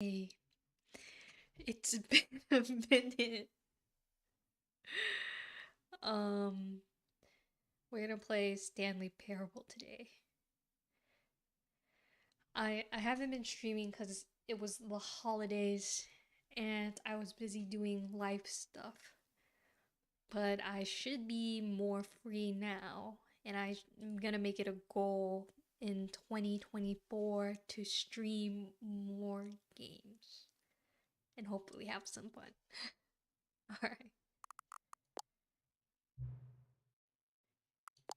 Hey, it's been a minute. Um, we're gonna play Stanley Parable today. I haven't been streaming because it was the holidays and I was busy doing life stuff. But I should be more free now, and I'm gonna make it a goal in 2024 to stream more games and hopefully have some fun. All right.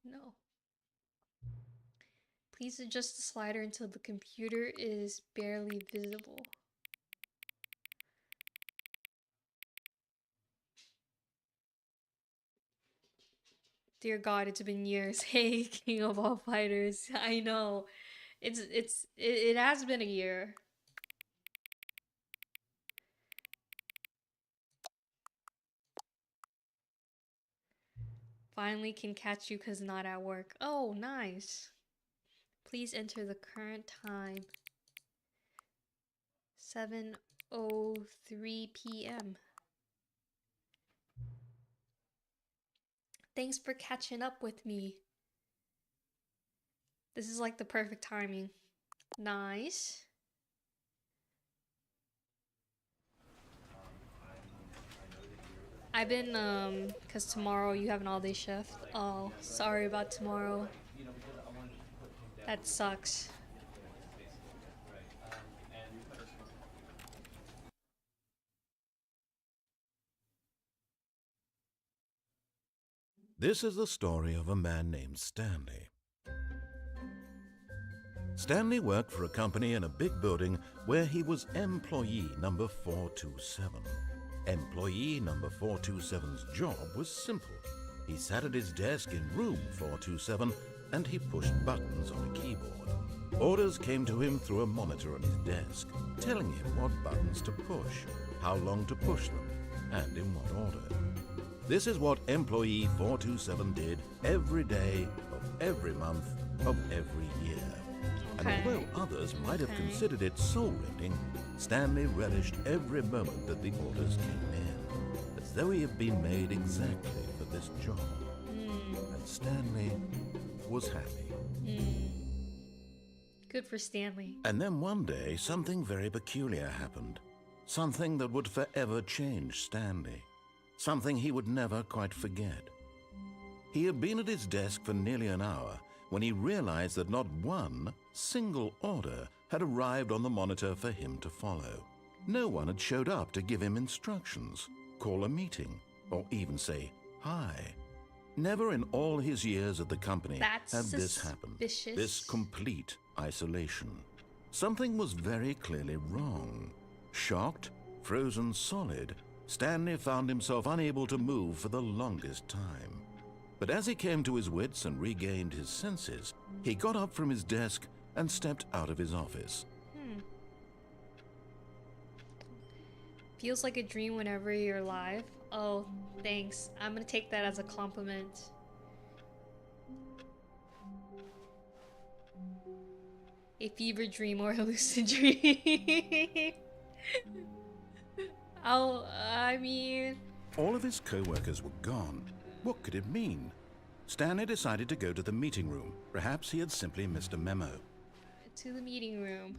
No. Please adjust the slider until the computer is barely visible. Dear God, it's been years. Hey, King of all fighters. I know. It has been a year. Finally can catch you cause not at work. Oh, nice. Please enter the current time. 7:03 p.m. Thanks for catching up with me. This is like the perfect timing. Nice. I've been, cause tomorrow you have an all-day shift. Oh, sorry about tomorrow. That sucks. This is the story of a man named Stanley. Stanley worked for a company in a big building where he was employee number 427. Employee number 427's job was simple. He sat at his desk in room 427 and he pushed buttons on a keyboard. Orders came to him through a monitor on his desk, telling him what buttons to push, how long to push them, and in what order. This is what employee 427 did every day of every month of every year. And although others might have considered it soul-rending, Stanley relished every moment that the orders came in, as though he had been made exactly for this job. And Stanley was happy. Good for Stanley. And then one day, something very peculiar happened. Something that would forever change Stanley. Something he would never quite forget. He had been at his desk for nearly an hour when he realized that not one single order had arrived on the monitor for him to follow. No one had showed up to give him instructions, call a meeting, or even say hi. Never in all his years at the company had this happened. This complete isolation. Something was very clearly wrong. Shocked, frozen solid, Stanley found himself unable to move for the longest time. But as he came to his wits and regained his senses, he got up from his desk and stepped out of his office. Feels like a dream whenever you're live. Oh, thanks. I'm gonna take that as a compliment. A fever dream or a lucid dream. I mean... All of his co-workers were gone. What could it mean? Stanley decided to go to the meeting room. Perhaps he had simply missed a memo. To the meeting room.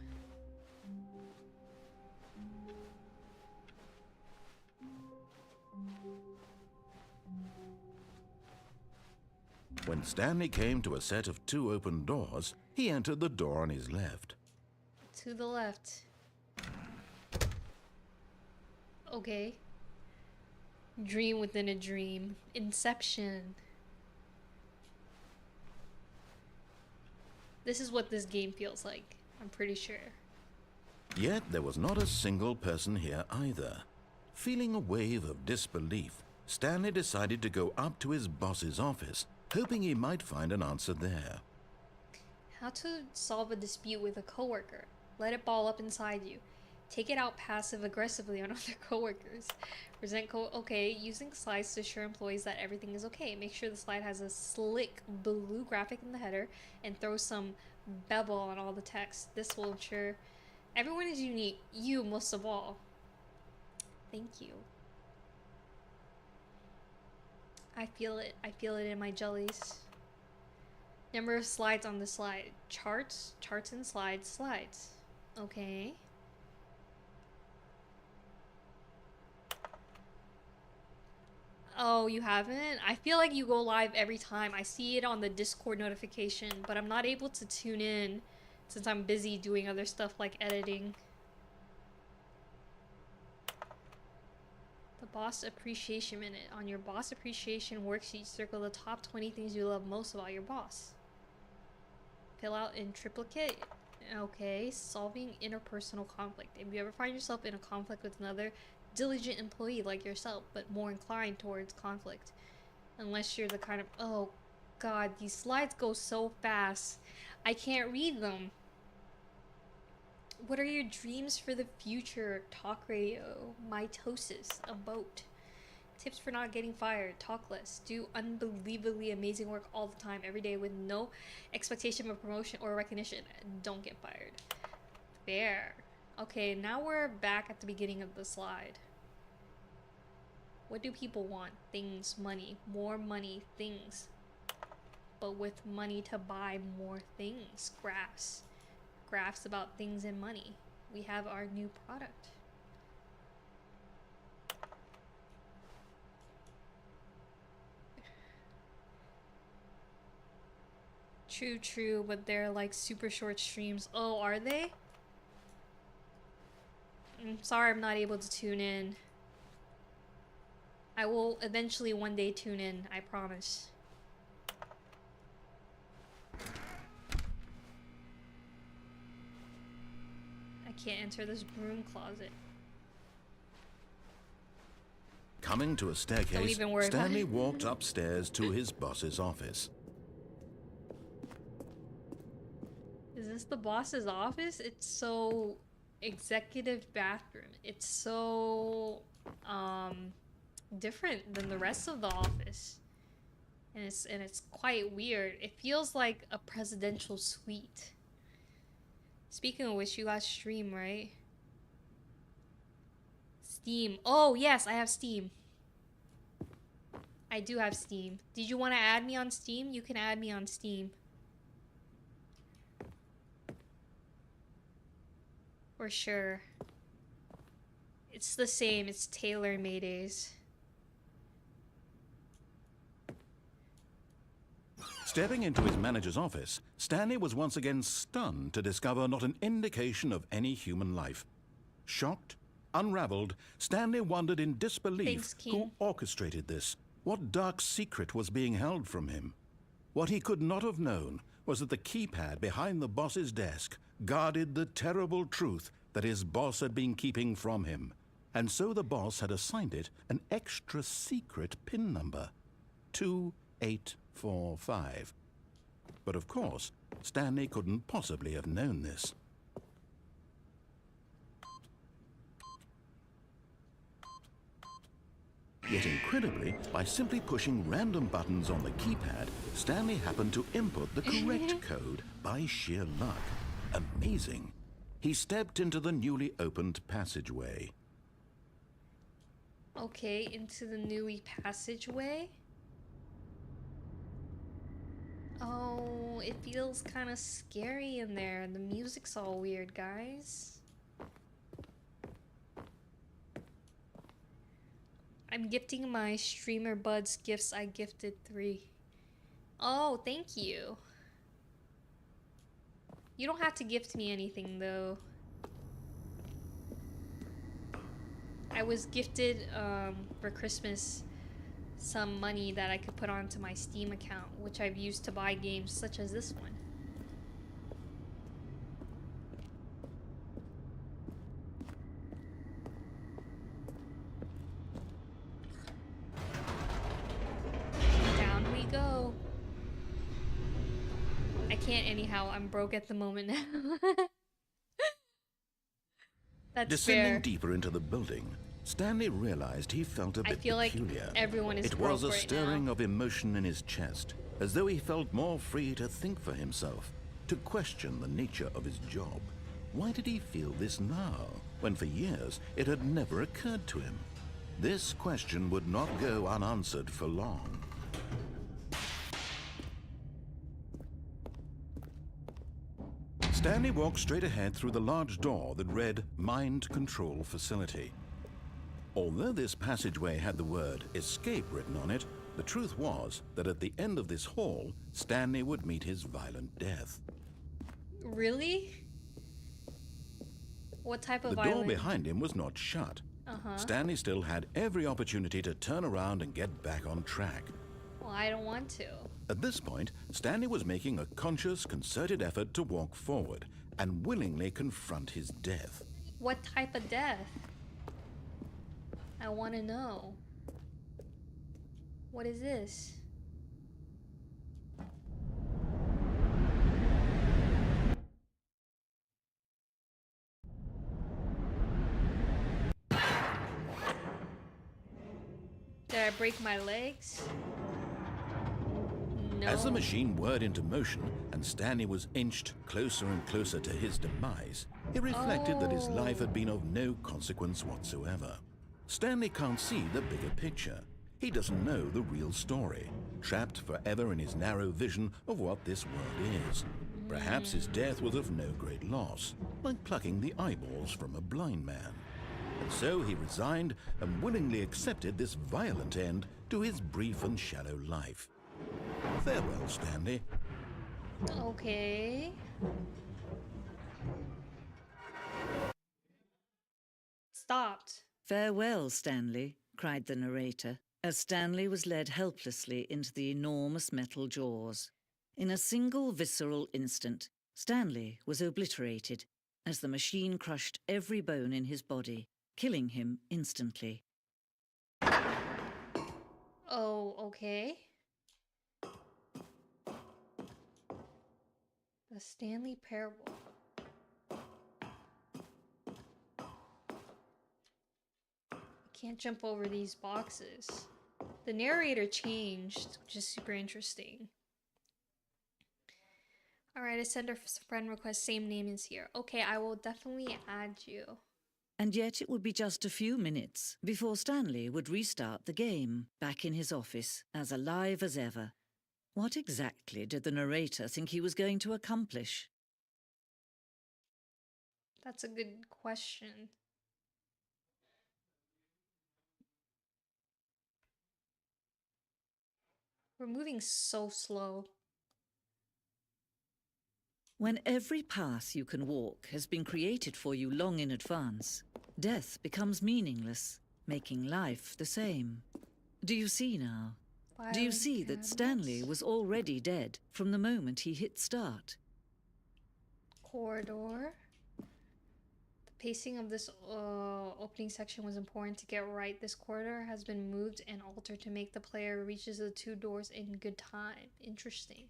When Stanley came to a set of 2 open doors, he entered the door on his left. To the left. Okay. Dream within a dream. Inception. This is what this game feels like. I'm pretty sure. Yet there was not a single person here either. Feeling a wave of disbelief, Stanley decided to go up to his boss's office, hoping he might find an answer there. How to solve a dispute with a coworker. Let it ball up inside you. Take it out passive-aggressively on other coworkers. Okay, using slides to assure employees that everything is okay. Make sure the slide has a slick blue graphic in the header and throw some bevel on all the text. This will ensure Everyone is unique. You most of all. Thank you. I feel it. I feel it in my jellies. Number of slides on the slide. Charts, charts and slides, slides. Okay. Oh, you haven't? I feel like you go live every time. I see it on the Discord notification, but I'm not able to tune in since I'm busy doing other stuff like editing. The Boss Appreciation Minute. On your Boss Appreciation worksheet, circle the top 20 things you love most about your boss. Fill out in triplicate. Okay, solving interpersonal conflict. If you ever find yourself in a conflict with another diligent employee like yourself, but more inclined towards conflict, unless you're the kind of, oh god, these slides go so fast, I can't read them. What are your dreams for the future? Talk radio. Mitosis. A boat. Tips for not getting fired. Talk less. Do unbelievably amazing work all the time, every day, with no expectation of promotion or recognition. Don't get fired. Fair. Okay, now we're back at the beginning of the slide. What do people want? Things, money, more money, things. But with money to buy more things. Graphs. Graphs about things and money. We have our new product. True, but they're like super short streams. Oh, are they? I'm sorry I'm not able to tune in. I will eventually one day tune in, I promise. I can't enter this broom closet. Coming to a staircase, Stanley walked upstairs to his boss's office. Is this the boss's office? It's so executive bathroom. It's so different than the rest of the office. And it's quite weird. It feels like a presidential suite. Speaking of which, you guys stream, right? Steam. Oh, yes, I have Steam. I do have Steam. Did you want to add me on Steam? You can add me on Steam. For sure. It's the same. It's Taylor Maydays. Stepping into his manager's office, Stanley was once again stunned to discover not an indication of any human life. Shocked, unraveled, Stanley wondered in disbelief who orchestrated this. What dark secret was being held from him? What he could not have known was that the keypad behind the boss's desk guarded the terrible truth that his boss had been keeping from him. And so the boss had assigned it an extra secret PIN number, 2845. But of course, Stanley couldn't possibly have known this. Yet incredibly, by simply pushing random buttons on the keypad, Stanley happened to input the correct code by sheer luck. Amazing. He stepped into the newly opened passageway. Okay, into the newly passageway. Oh, it feels kind of scary in there, and the music's all weird, guys. I'm gifting my streamer buds gifts. I gifted 3. Oh, thank you. You don't have to gift me anything, though. I was gifted for Christmas some money that I could put onto my Steam account, which I've used to buy games such as this one. Down we go. I can't anyhow, I'm broke at the moment now. That's Descending fair. deeper into the building, Stanley realized he felt a bit peculiar. Like everyone is it was a right stirring now. of emotion in his chest, as though he felt more free to think for himself, to question the nature of his job. Why did he feel this now, when for years it had never occurred to him? This question would not go unanswered for long. Stanley walked straight ahead through the large door that read Mind Control Facility. Although this passageway had the word escape written on it, the truth was that at the end of this hall, Stanley would meet his violent death. Really? What type of The violent? door behind him was not shut. Stanley still had every opportunity to turn around and get back on track. Well, I don't want to. At this point, Stanley was making a conscious, concerted effort to walk forward and willingly confront his death. What type of death? I want to know. What is this? Did I break my legs? No. As the machine whirred into motion and Stanley was inched closer and closer to his demise, he reflected that his life had been of no consequence whatsoever. Stanley can't see the bigger picture. He doesn't know the real story, trapped forever in his narrow vision of what this world is. Perhaps his death was of no great loss, like plucking the eyeballs from a blind man. And so he resigned and willingly accepted this violent end to his brief and shallow life. Farewell, Stanley. Okay. Stopped. "Farewell, Stanley," cried the narrator, as Stanley was led helplessly into the enormous metal jaws. In a single visceral instant, Stanley was obliterated as the machine crushed every bone in his body, killing him instantly. Oh, okay. The Stanley Parable. I can't jump over these boxes. The narrator changed, which is super interesting. Alright, I send a friend request, same name is here. Okay, I will definitely add you. And yet it would be just a few minutes before Stanley would restart the game, back in his office, as alive as ever. What exactly did the narrator think he was going to accomplish? That's a good question. We're moving so slow. When every path you can walk has been created for you long in advance, death becomes meaningless, making life the same. Do you see now? Do you see that Stanley was already dead from the moment he hit start? Corridor. The pacing of this opening section was important to get right. This corridor has been moved and altered to make the player reaches the two doors in good time. Interesting.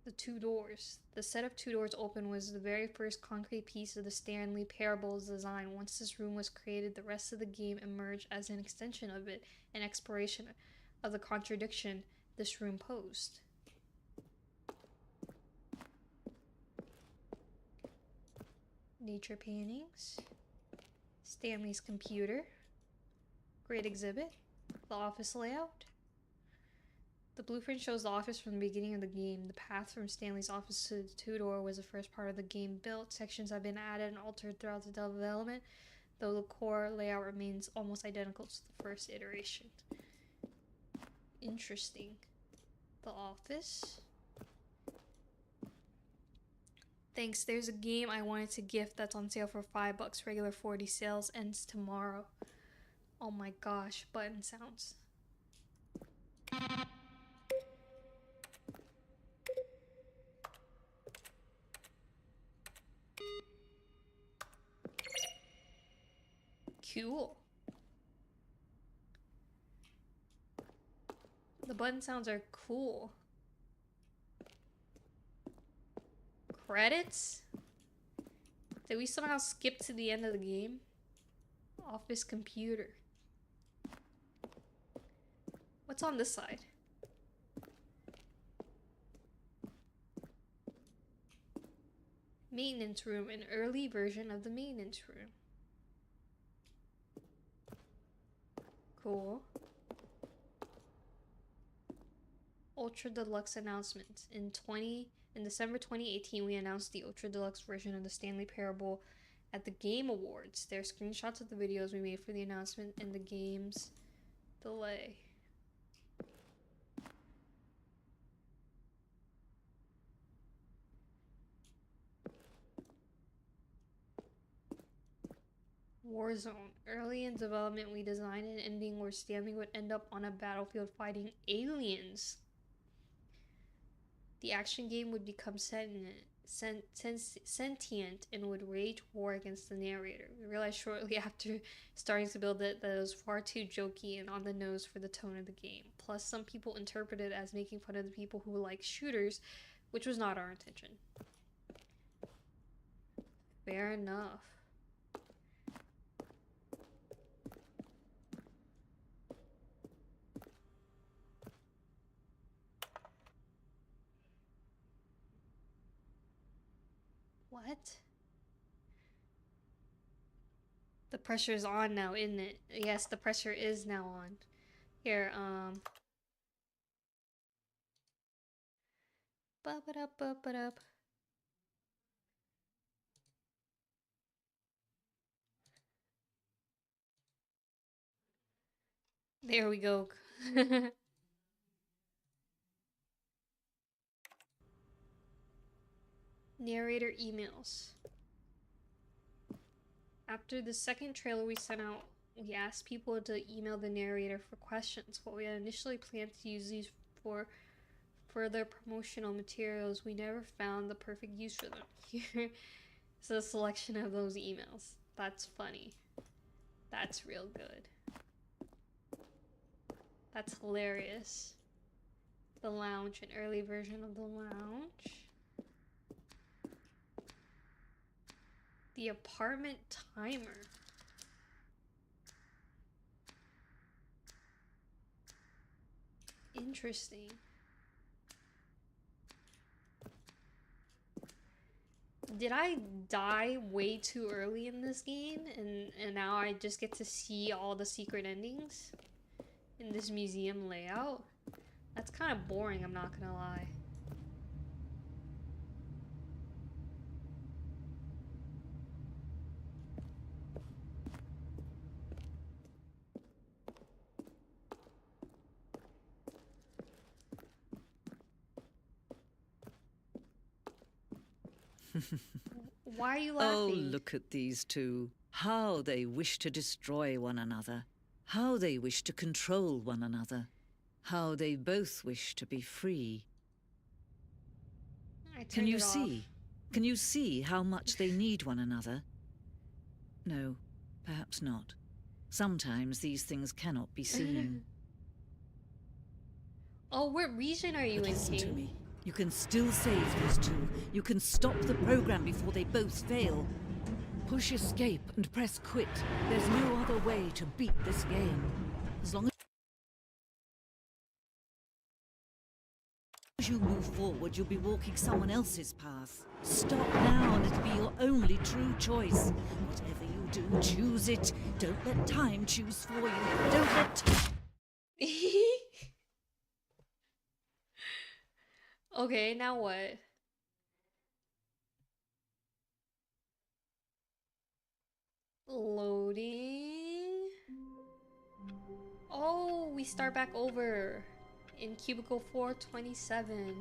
The two doors. The set of two doors open was the very first concrete piece of the Stanley Parable's design. Once this room was created, the rest of the game emerged as an extension of it, an exploration of the contradiction this room posed. Nature paintings. Stanley's computer. Great exhibit. The office layout. The blueprint shows the office from the beginning of the game. The path from Stanley's office to the two-door was the first part of the game built. Sections have been added and altered throughout the development, though the core layout remains almost identical to the first iteration. Interesting. The office. Thanks, there's a game I wanted to gift that's on sale for $5, regular 40, sales ends tomorrow. Oh my gosh, button sounds. Cool. The button sounds are cool. Credits? Did we somehow skip to the end of the game? Office computer. What's on this side? Maintenance room, an early version of the maintenance room. Cool. Ultra Deluxe announcement. In December 2018, we announced the Ultra Deluxe version of the Stanley Parable at the Game Awards. There are screenshots of the videos we made for the announcement and the game's delay. Warzone. Early in development, we designed an ending where Stanley would end up on a battlefield fighting aliens. The action game would become sentient and would wage war against the narrator. We realized shortly after starting to build it that it was far too jokey and on the nose for the tone of the game. Plus, some people interpreted it as making fun of the people who like shooters, which was not our intention. Fair enough. What? The pressure's on now, isn't it? Yes, the pressure is now on. Here, Bop it up, bop it up. There we go. Narrator emails. After the second trailer we sent out, we asked people to email the narrator for questions. While we had initially planned to use these for further promotional materials, we never found the perfect use for them. Here is a selection of those emails. That's funny. That's real good. That's hilarious. The lounge, an early version of the lounge. The apartment timer. Interesting. Did I die way too early in this game and now I just get to see all the secret endings in this museum layout? That's kind of boring, I'm not gonna lie. Why are you laughing? Oh, look at these two. How they wish to destroy one another. How they wish to control one another. How they both wish to be free. Can you see? Can you see how much they need one another? No, perhaps not. Sometimes these things cannot be seen. Oh, what region are you in, Listen to King? me. You can still save these two. You can stop the program before they both fail. Push escape and press quit. There's no other way to beat this game. As long as you move forward, you'll be walking someone else's path. Stop now and it'll be your only true choice. Whatever you do, choose it. Don't let time choose for you. Don't let Okay, now what? Loading. Oh, we start back over in cubicle 427.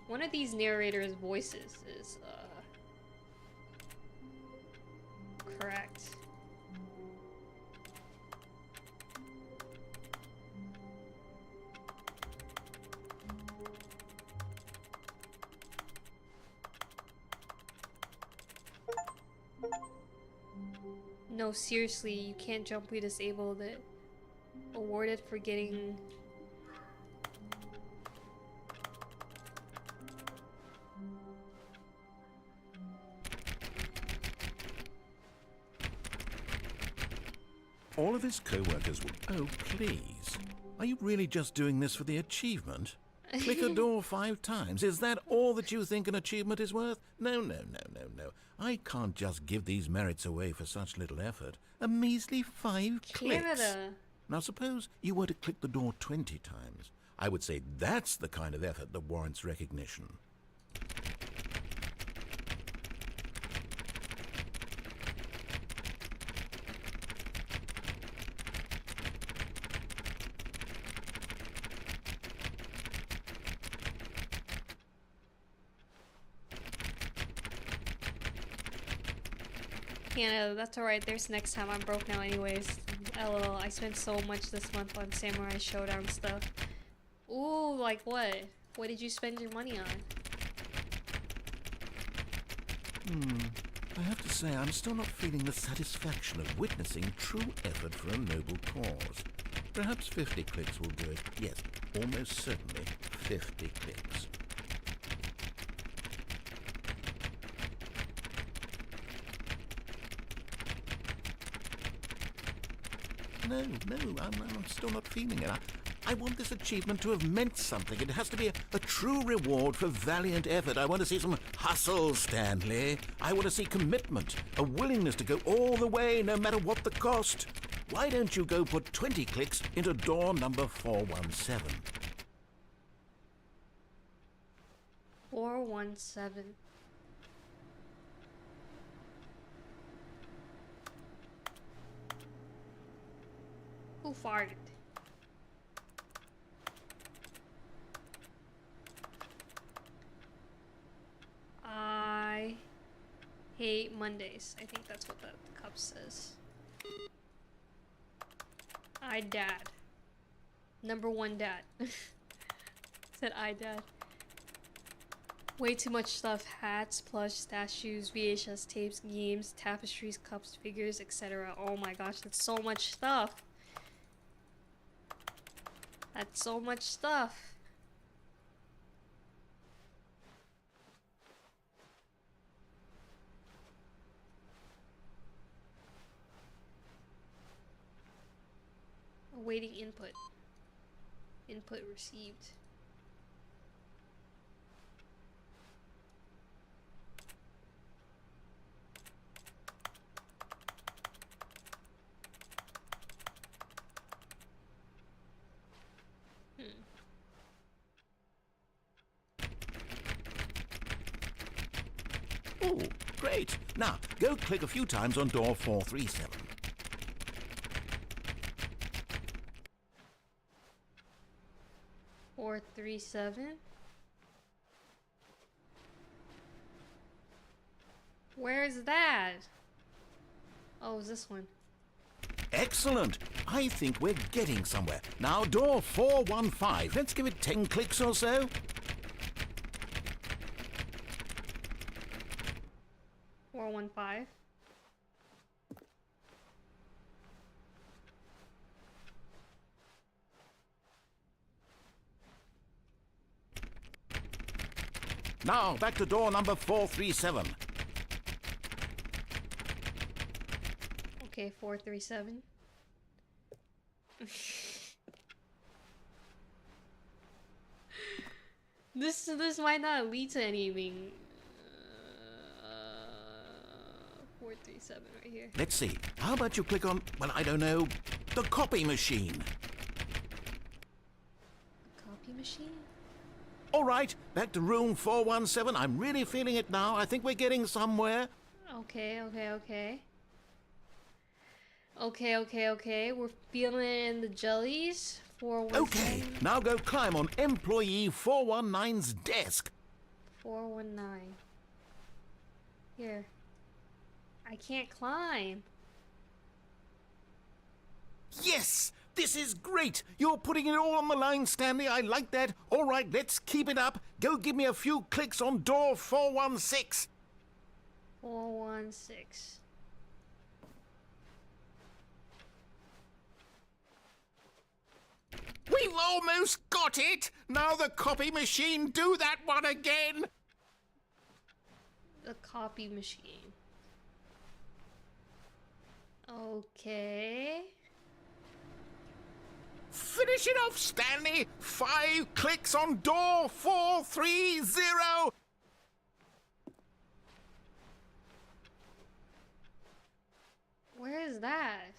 One of these narrators' voices is correct. No, seriously, you can't jump, we disabled it. Awarded for getting... All of his co-workers would... Oh, please. Are you really just doing this for the achievement? Click a door 5 times. Is that all that you think an achievement is worth? No, no, no, no, no. I can't just give these merits away for such little effort. A measly 5 clicks. Canada. Now suppose you were to click the door 20 times. I would say that's the kind of effort that warrants recognition. Canada, that's alright. There's next time. I'm broke now anyways. LOL, I spent so much this month on Samurai Showdown stuff. Ooh, like what? What did you spend your money on? I have to say, I'm still not feeling the satisfaction of witnessing true effort for a noble cause. Perhaps 50 clicks will do it. Yes, almost certainly 50 clicks. No, I'm still not feeling it. I want this achievement to have meant something. It has to be a true reward for valiant effort. I want to see some hustle, Stanley. I want to see commitment, a willingness to go all the way, no matter what the cost. Why don't you go put 20 clicks into door number 417? 417. Who farted? I hate Mondays. I think that's what the cup says. I dad. Number 1 dad. Said I dad. Way too much stuff. Hats, plush, statues, VHS tapes, games, tapestries, cups, figures, etc. Oh my gosh, that's so much stuff. That's so much stuff. Awaiting input. Input received. Oh, great. Now, go click a few times on door 437. 437. Where is that? Oh, is this one? Excellent. I think we're getting somewhere. Now, door 415. Let's give it 10 clicks or so. 415. Now, back to door number 437. Okay, 437. This might not lead to anything. 437 right here. Let's see. How about you click on, well, I don't know, the copy machine? Copy machine? All right, back to room 417. I'm really feeling it now. I think we're getting somewhere. Okay. Okay. We're feeling the jellies. 417. Okay, now go climb on employee 419's desk. 419. Here. I can't climb. Yes! This is great! You're putting it all on the line, Stanley. I like that. All right, let's keep it up. Go give me a few clicks on door 416. 416. We've almost got it! Now the copy machine, do that one again! The copy machine. Okay. Finish it off, Stanley! 5 clicks on door 430! Where is that?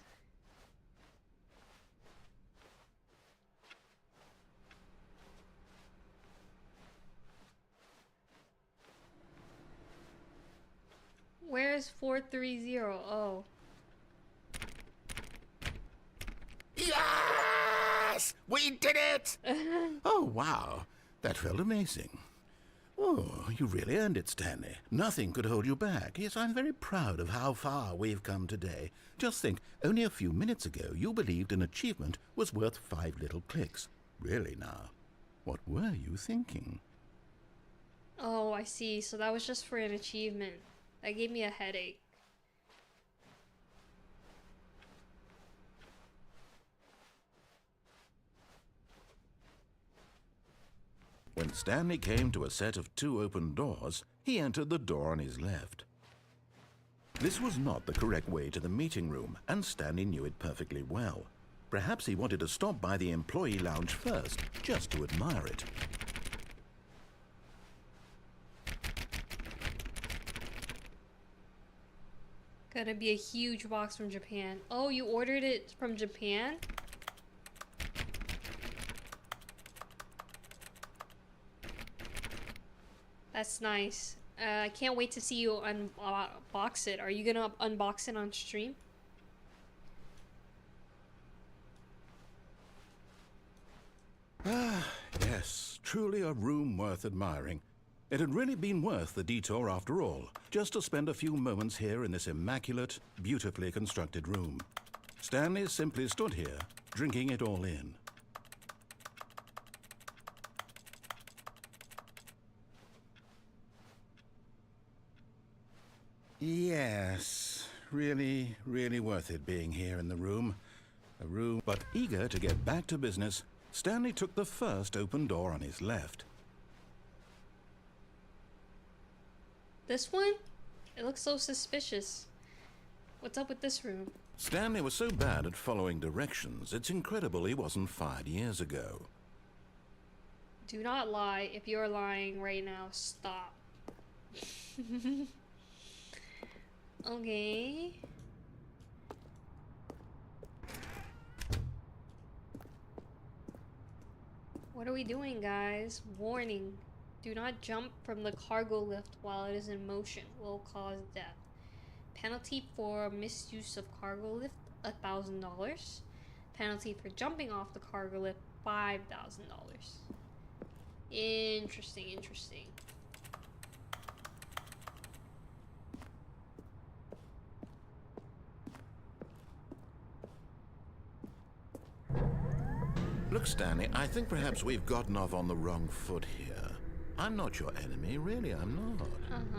Where's 430? Oh. Yes! We did it! Oh, wow. That felt amazing. Oh, you really earned it, Stanley. Nothing could hold you back. Yes, I'm very proud of how far we've come today. Just think, only a few minutes ago you believed an achievement was worth 5 little clicks. Really now, what were you thinking? Oh, I see. So that was just for an achievement. That gave me a headache. When Stanley came to a set of 2 open doors, he entered the door on his left. This was not the correct way to the meeting room, and Stanley knew it perfectly well. Perhaps he wanted to stop by the employee lounge first, just to admire it. Gonna be a huge box from Japan. Oh, you ordered it from Japan? That's nice. I can't wait to see you unbox it. Are you gonna unbox it on stream? Ah, yes, truly a room worth admiring. It had really been worth the detour after all, just to spend a few moments here in this immaculate, beautifully constructed room. Stanley simply stood here, drinking it all in. Yes, really, really worth it being here in the room. A room, but eager to get back to business, Stanley took the first open door on his left. This one? It looks so suspicious. What's up with this room? Stanley was so bad at following directions, it's incredible he wasn't fired years ago. Do not lie. If you're lying right now, stop. Okay. What are we doing, guys? Warning. Do not jump from the cargo lift while it is in motion. Will cause death. Penalty for misuse of cargo lift, $1,000. Penalty for jumping off the cargo lift, $5,000. Interesting, interesting. Look, Stanley, I think perhaps we've gotten off on the wrong foot here. I'm not your enemy, really, I'm not.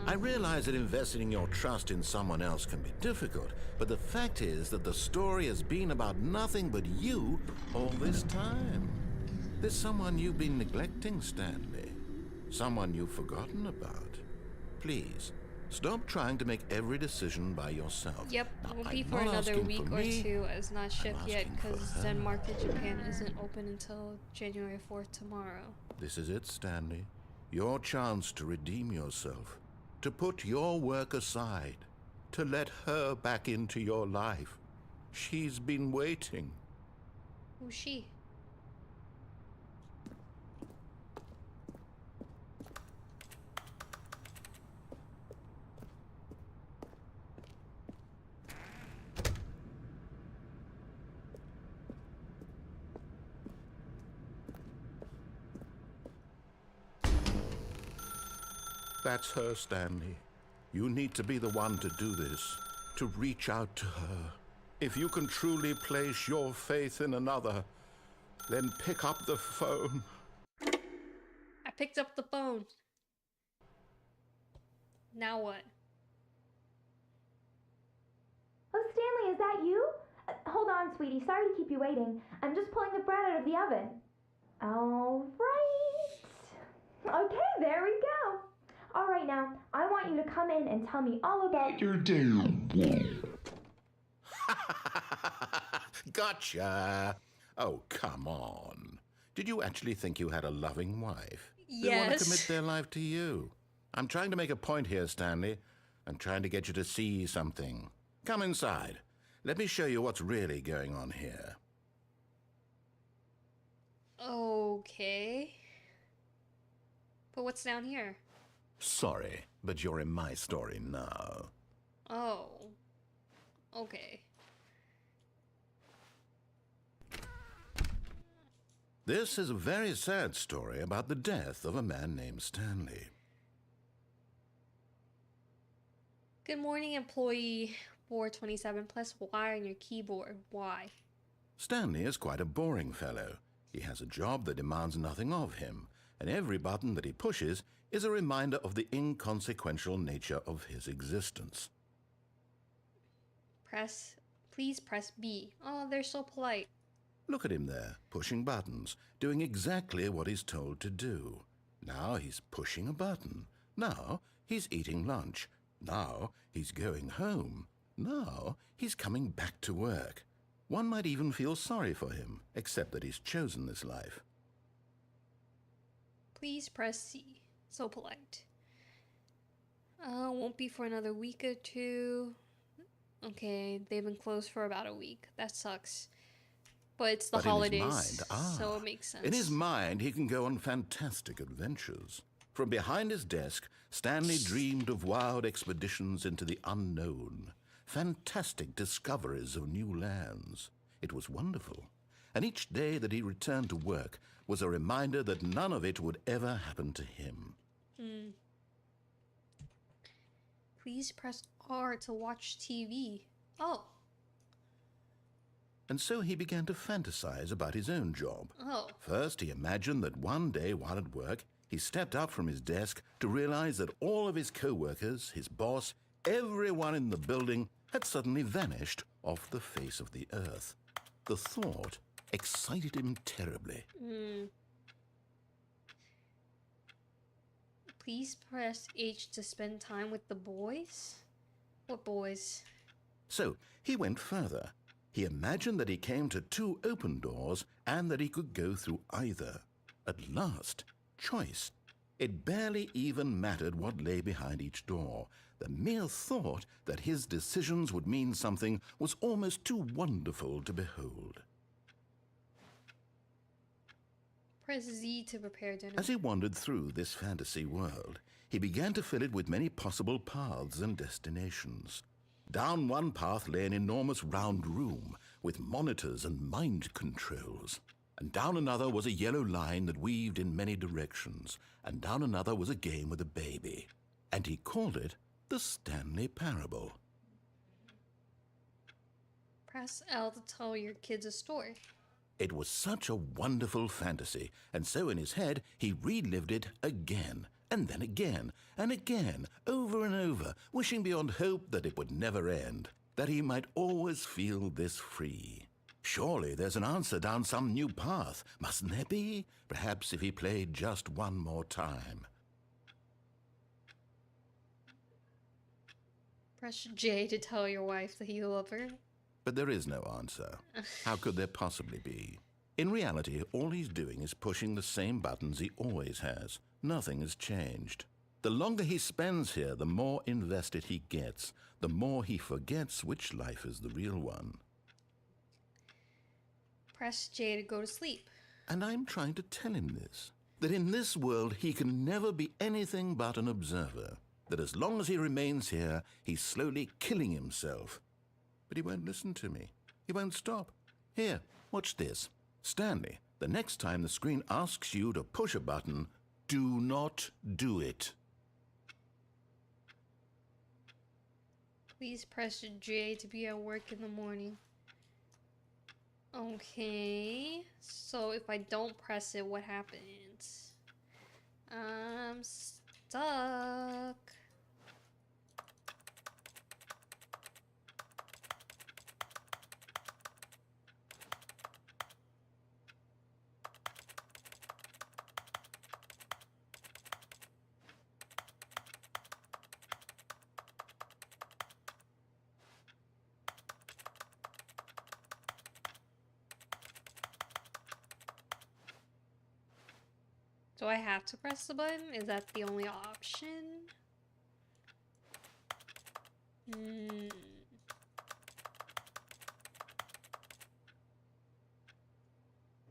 I realize that investing your trust in someone else can be difficult, but the fact is that the story has been about nothing but you all this time. There's someone you've been neglecting, Stanley. Someone you've forgotten about. Please, stop trying to make every decision by yourself. Yep, Now, it will be I'm for not another asking week for or me, two. It's not shipped yet asking for because her. Zen Market Japan isn't open until January 4th tomorrow. This is it, Stanley. Your chance to redeem yourself. To put your work aside. To let her back into your life. She's been waiting. Who's she? That's her, Stanley. You need to be the one to do this. To reach out to her. If you can truly place your faith in another, then pick up the phone. I picked up the phone. Now what? Oh, Stanley, is that you? Hold on, sweetie. Sorry to keep you waiting. I'm just pulling the bread out of the oven. All right. Okay, there we go. All right, now, I want you to come in and tell me all about your day. Gotcha. Oh, come on. Did you actually think you had a loving wife? Who want to commit Yes. their life to you? I'm trying to make a point here, Stanley. I'm trying to get you to see something. Come inside. Let me show you what's really going on here. Okay. But what's down here? Sorry, but you're in my story now. Oh. Okay. This is a very sad story about the death of a man named Stanley. Good morning, employee 427. Press Y on your keyboard. Y. Stanley is quite a boring fellow. He has a job that demands nothing of him, and every button that he pushes is a reminder of the inconsequential nature of his existence. Please press B. Oh, they're so polite. Look at him there, pushing buttons, doing exactly what he's told to do. Now he's pushing a button. Now he's eating lunch. Now he's going home. Now he's coming back to work. One might even feel sorry for him, except that he's chosen this life. Please press C. So polite. Won't be for another week or two. Okay, they've been closed for about a week. That sucks. But it's the But holidays, in his mind, so it makes sense. in his mind, he can go on fantastic adventures. From behind his desk, Stanley dreamed of wild expeditions into the unknown, fantastic discoveries of new lands. It was wonderful. And each day that he returned to work was a reminder that none of it would ever happen to him. Please press R to watch TV. Oh. And so he began to fantasize about his own job. Oh. First, he imagined that one day while at work, he stepped up from his desk to realize that all of his co-workers, his boss, everyone in the building had suddenly vanished off the face of the earth. The thought excited him terribly. Please press H to spend time with the boys? What boys? So he went further. He imagined that he came to two open doors and that he could go through either. At last, choice. It barely even mattered what lay behind each door. The mere thought that his decisions would mean something was almost too wonderful to behold. Press Z to prepare dinner. As he wandered through this fantasy world, he began to fill it with many possible paths and destinations. Down one path lay an enormous round room with monitors and mind controls. And down another was a yellow line that weaved in many directions. And down another was a game with a baby. And he called it the Stanley Parable. Press L to tell your kids a story. It was such a wonderful fantasy, and so in his head he relived it again, and then again, and again, over and over, wishing beyond hope that it would never end, that he might always feel this free. Surely there's an answer down some new path, mustn't there be? Perhaps if he played just one more time. Press J to tell your wife that you love her. But there is no answer. How could there possibly be? In reality, all he's doing is pushing the same buttons he always has. Nothing has changed. The longer he spends here, the more invested he gets, the more he forgets which life is the real one. Press J to go to sleep. And I'm trying to tell him this, that in this world he can never be anything but an observer, that as long as he remains here, he's slowly killing himself. But he won't listen to me. He won't stop. Here, watch this. Stanley, the next time the screen asks you to push a button, do not do it. Please press J to be at work in the morning. Okay, so if I don't press it, what happens? I'm stuck. Do I have to press the button? Is that the only option?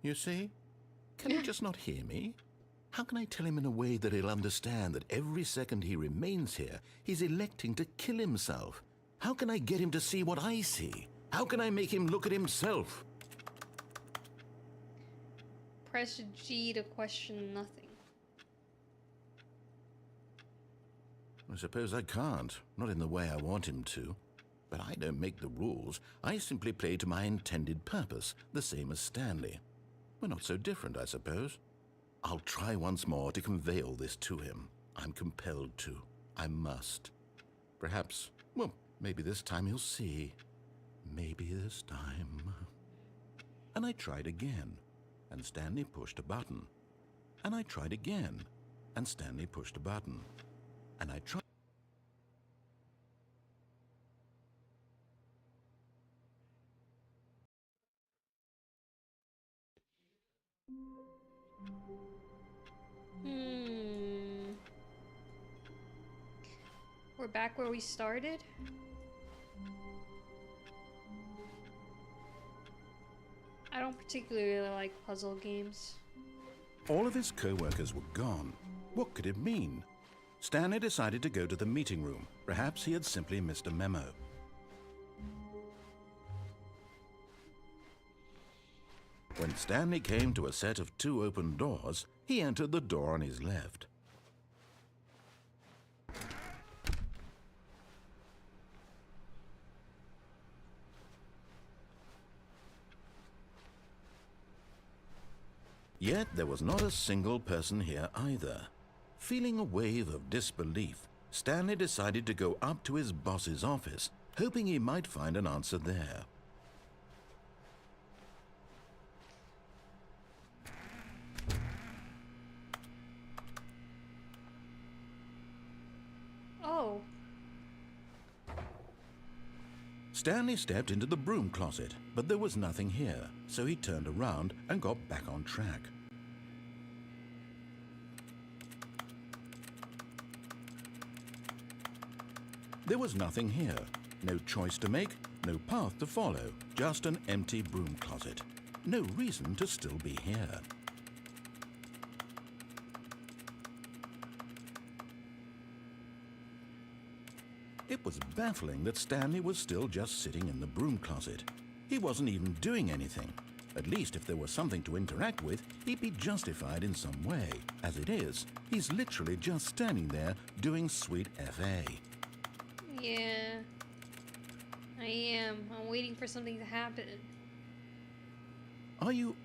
You see? Can he just not hear me? How can I tell him in a way that he'll understand that every second he remains here, he's electing to kill himself? How can I get him to see what I see? How can I make him look at himself? Press G to question nothing. I suppose I can't, not in the way I want him to. But I don't make the rules. I simply play to my intended purpose, the same as Stanley. We're not so different, I suppose. I'll try once more to convey all this to him. I'm compelled to. I must. Perhaps, well, maybe this time he'll see. Maybe this time. And I tried again, and Stanley pushed a button. And I tried again, and Stanley pushed a button. And I tried. We're back where we started? I don't particularly like puzzle games. All of his co-workers were gone. What could it mean? Stanley decided to go to the meeting room. Perhaps he had simply missed a memo. When Stanley came to a set of 2 open doors, he entered the door on his left. Yet there was not a single person here either. Feeling a wave of disbelief, Stanley decided to go up to his boss's office, hoping he might find an answer there. Oh. Stanley stepped into the broom closet, but there was nothing here, so he turned around and got back on track. There was nothing here. No choice to make, no path to follow, just an empty broom closet. No reason to still be here. It was baffling that Stanley was still just sitting in the broom closet. He wasn't even doing anything. At least if there was something to interact with, he'd be justified in some way. As it is, he's literally just standing there doing sweet FA. Yeah. I am. I'm waiting for something to happen. Are you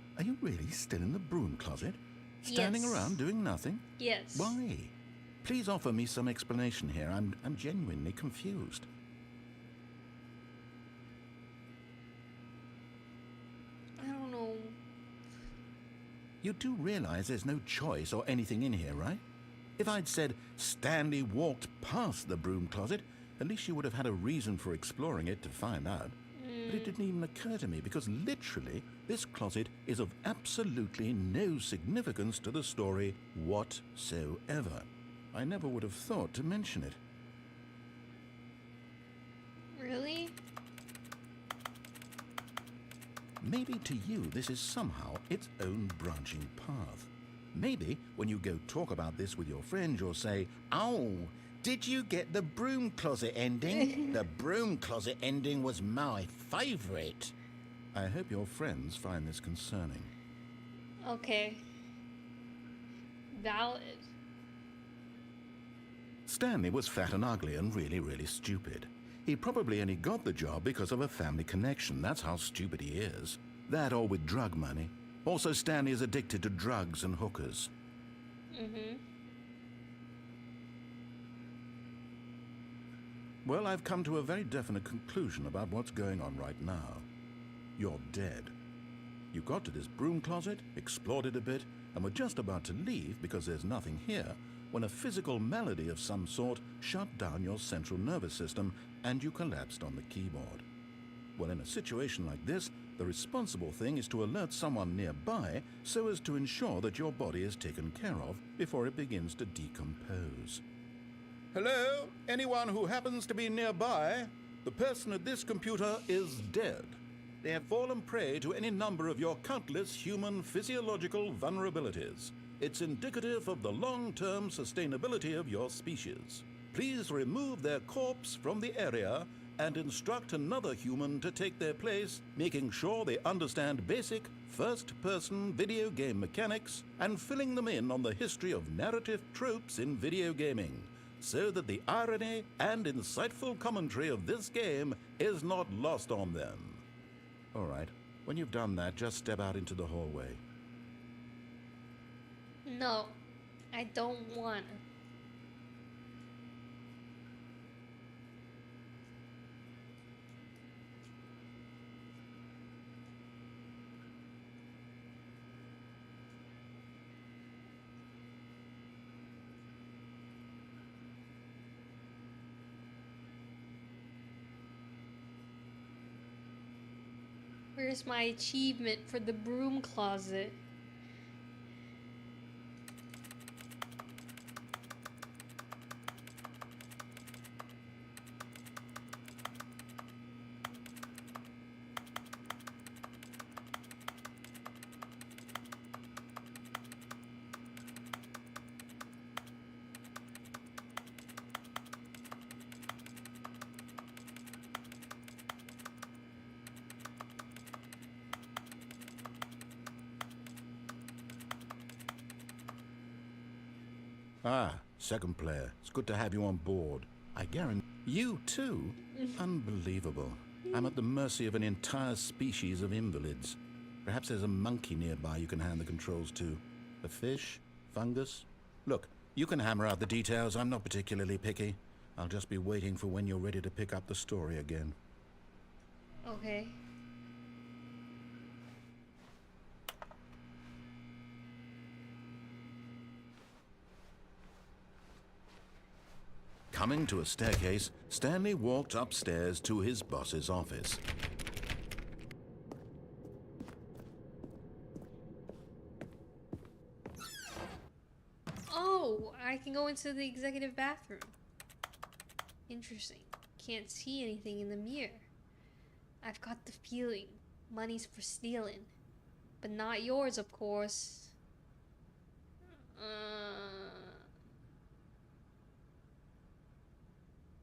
really still in the broom closet? Standing Yes. around doing nothing? Yes. Why? Please offer me some explanation here. I'm genuinely confused. I don't know. You do realize there's no choice or anything in here, right? If I'd said Stanley walked past the broom closet, at least you would have had a reason for exploring it to find out. But it didn't even occur to me because literally this closet is of absolutely no significance to the story whatsoever. I never would have thought to mention it. Really? Maybe to you this is somehow its own branching path. Maybe when you go talk about this with your friend, you'll say, "Oh, did you get the broom closet ending? The broom closet ending was my favorite." I hope your friends find this concerning. Okay. Valid. Stanley was fat and ugly and really, really stupid. He probably only got the job because of a family connection. That's how stupid he is. That or with drug money. Also, Stanley is addicted to drugs and hookers. Well, I've come to a very definite conclusion about what's going on right now. You're dead. You got to this broom closet, explored it a bit, and were just about to leave because there's nothing here when a physical malady of some sort shut down your central nervous system and you collapsed on the keyboard. Well, in a situation like this, The responsible thing is to alert someone nearby so as to ensure that your body is taken care of before it begins to decompose. Hello? Anyone who happens to be nearby? The person at this computer is dead. They have fallen prey to any number of your countless human physiological vulnerabilities. It's indicative of the long-term sustainability of your species. Please remove their corpse from the area and instruct another human to take their place, making sure they understand basic first-person video game mechanics and filling them in on the history of narrative tropes in video gaming, so that the irony and insightful commentary of this game is not lost on them. All right, when you've done that, just step out into the hallway. No, I don't want. Where's my achievement for the broom closet? Ah, second player. It's good to have you on board. I guarantee you too? Unbelievable. I'm at the mercy of an entire species of invalids. Perhaps there's a monkey nearby you can hand the controls to. A fish? Fungus? Look, you can hammer out the details. I'm not particularly picky. I'll just be waiting for when you're ready to pick up the story again. Okay. Coming to a staircase, Stanley walked upstairs to his boss's office. Oh, I can go into the executive bathroom. Interesting. Can't see anything in the mirror. I've got the feeling money's for stealing. But not yours, of course.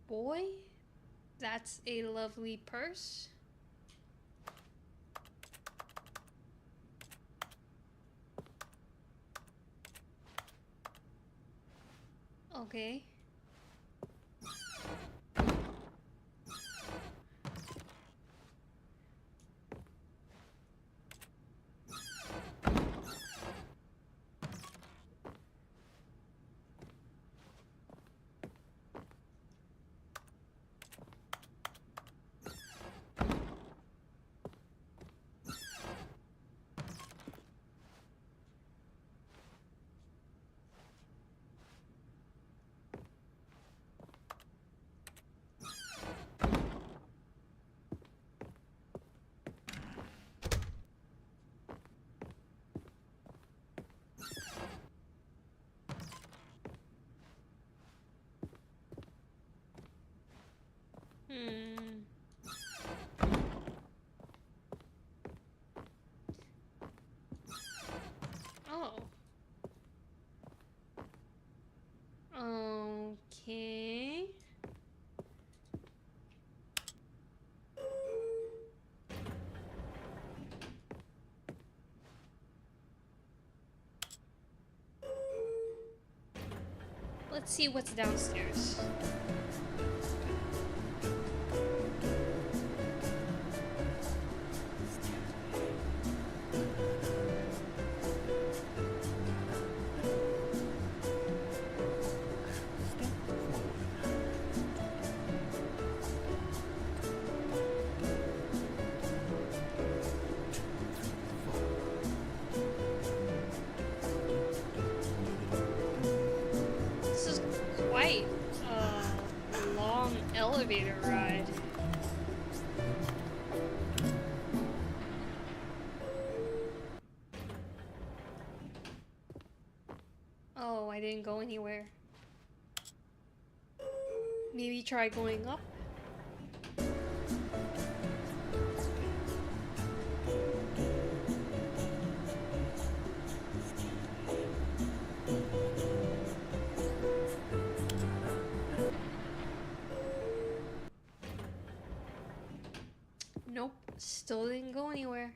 Boy, that's a lovely purse. Okay. Oh. Okay. Let's see what's downstairs. This is quite a long elevator ride. didn't go anywhere. Maybe try going up. Nope, still didn't go anywhere.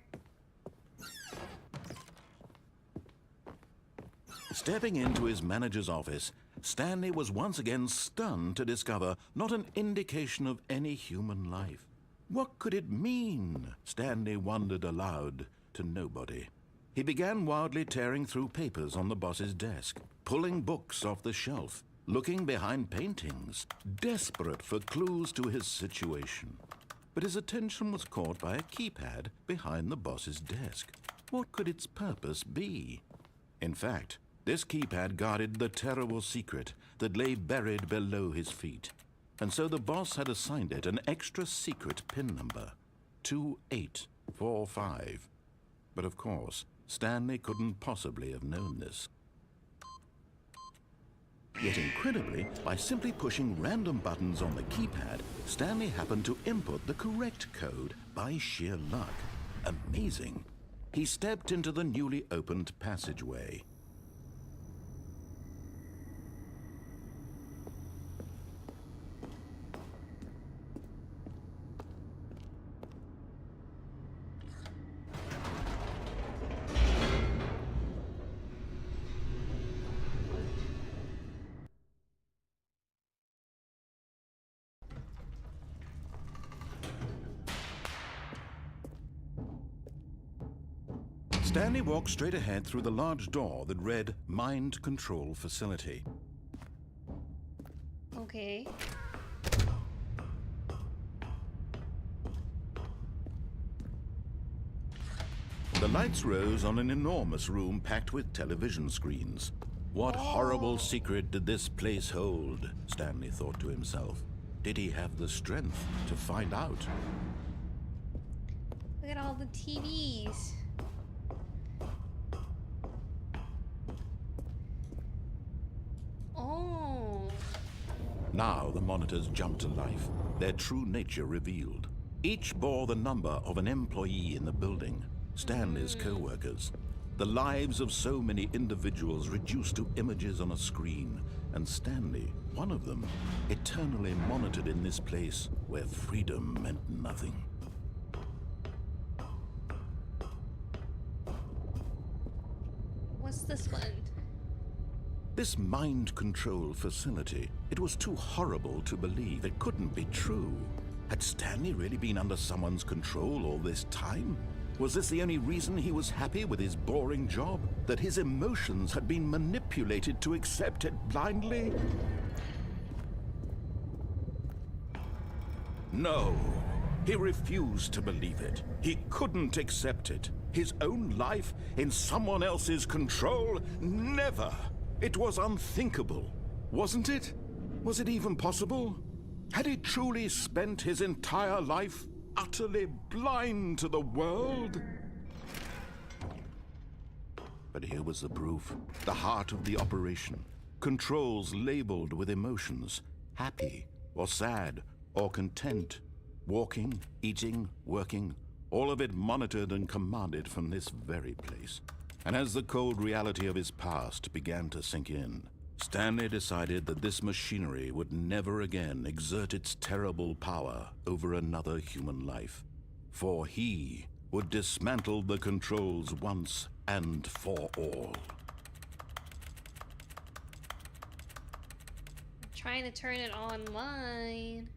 Stepping into his manager's office, Stanley was once again stunned to discover not an indication of any human life. What could it mean? Stanley wondered aloud to nobody. He began wildly tearing through papers on the boss's desk, pulling books off the shelf, looking behind paintings, desperate for clues to his situation. But his attention was caught by a keypad behind the boss's desk. What could its purpose be? In fact, this keypad guarded the terrible secret that lay buried below his feet. And so the boss had assigned it an extra secret PIN number, 2845. But of course, Stanley couldn't possibly have known this. Yet incredibly, by simply pushing random buttons on the keypad, Stanley happened to input the correct code by sheer luck. Amazing. He stepped into the newly opened passageway. Stanley walked straight ahead through the large door that read Mind Control Facility. Okay. The lights rose on an enormous room packed with television screens. What horrible secret did this place hold? Stanley thought to himself. Did he have the strength to find out? Look at all the TVs. Oh. Now the monitors jumped to life, their true nature revealed. Each bore the number of an employee in the building, Stanley's co-workers. The lives of so many individuals reduced to images on a screen, and Stanley, one of them, eternally monitored in this place where freedom meant nothing. What's this one? This mind control facility, it was too horrible to believe. It couldn't be true. Had Stanley really been under someone's control all this time? Was this the only reason he was happy with his boring job? That his emotions had been manipulated to accept it blindly? No. He refused to believe it. He couldn't accept it. His own life in someone else's control? Never! It was unthinkable, wasn't it? Was it even possible? Had he truly spent his entire life utterly blind to the world? But here was the proof, the heart of the operation. Controls labeled with emotions, happy or sad or content. Walking, eating, working, all of it monitored and commanded from this very place. And as the cold reality of his past began to sink in, Stanley decided that this machinery would never again exert its terrible power over another human life. For he would dismantle the controls once and for all. I'm trying to turn it online.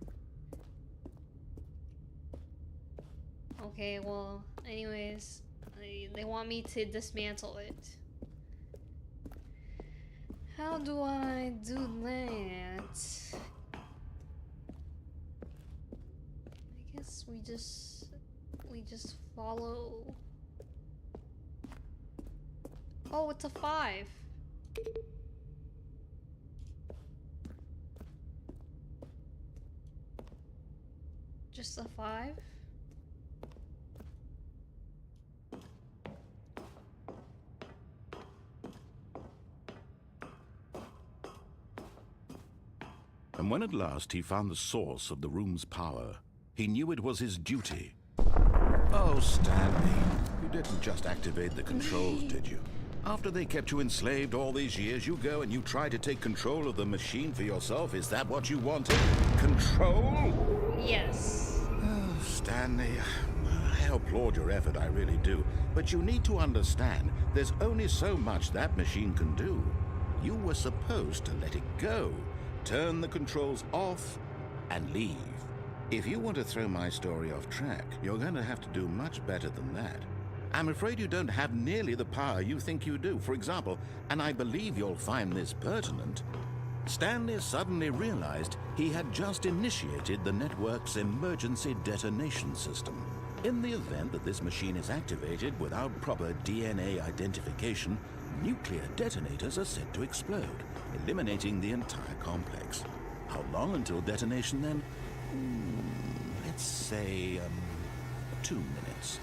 Okay, well, anyways, they want me to dismantle it. How do I do that? I guess we just follow. Oh, it's a 5. Just a 5? And when at last he found the source of the room's power, he knew it was his duty. Oh, Stanley, you didn't just activate the controls, did you? After they kept you enslaved all these years, you go and you try to take control of the machine for yourself. Is that what you wanted? Control? Yes. Oh, Stanley, I applaud your effort, I really do. But you need to understand, there's only so much that machine can do. You were supposed to let it go, turn the controls off, and leave. If you want to throw my story off track, you're going to have to do much better than that. I'm afraid you don't have nearly the power you think you do. For example, and I believe you'll find this pertinent, Stanley suddenly realized he had just initiated the network's emergency detonation system. In the event that this machine is activated without proper DNA identification, nuclear detonators are set to explode, eliminating the entire complex. How long until detonation then? Let's say, 2 minutes.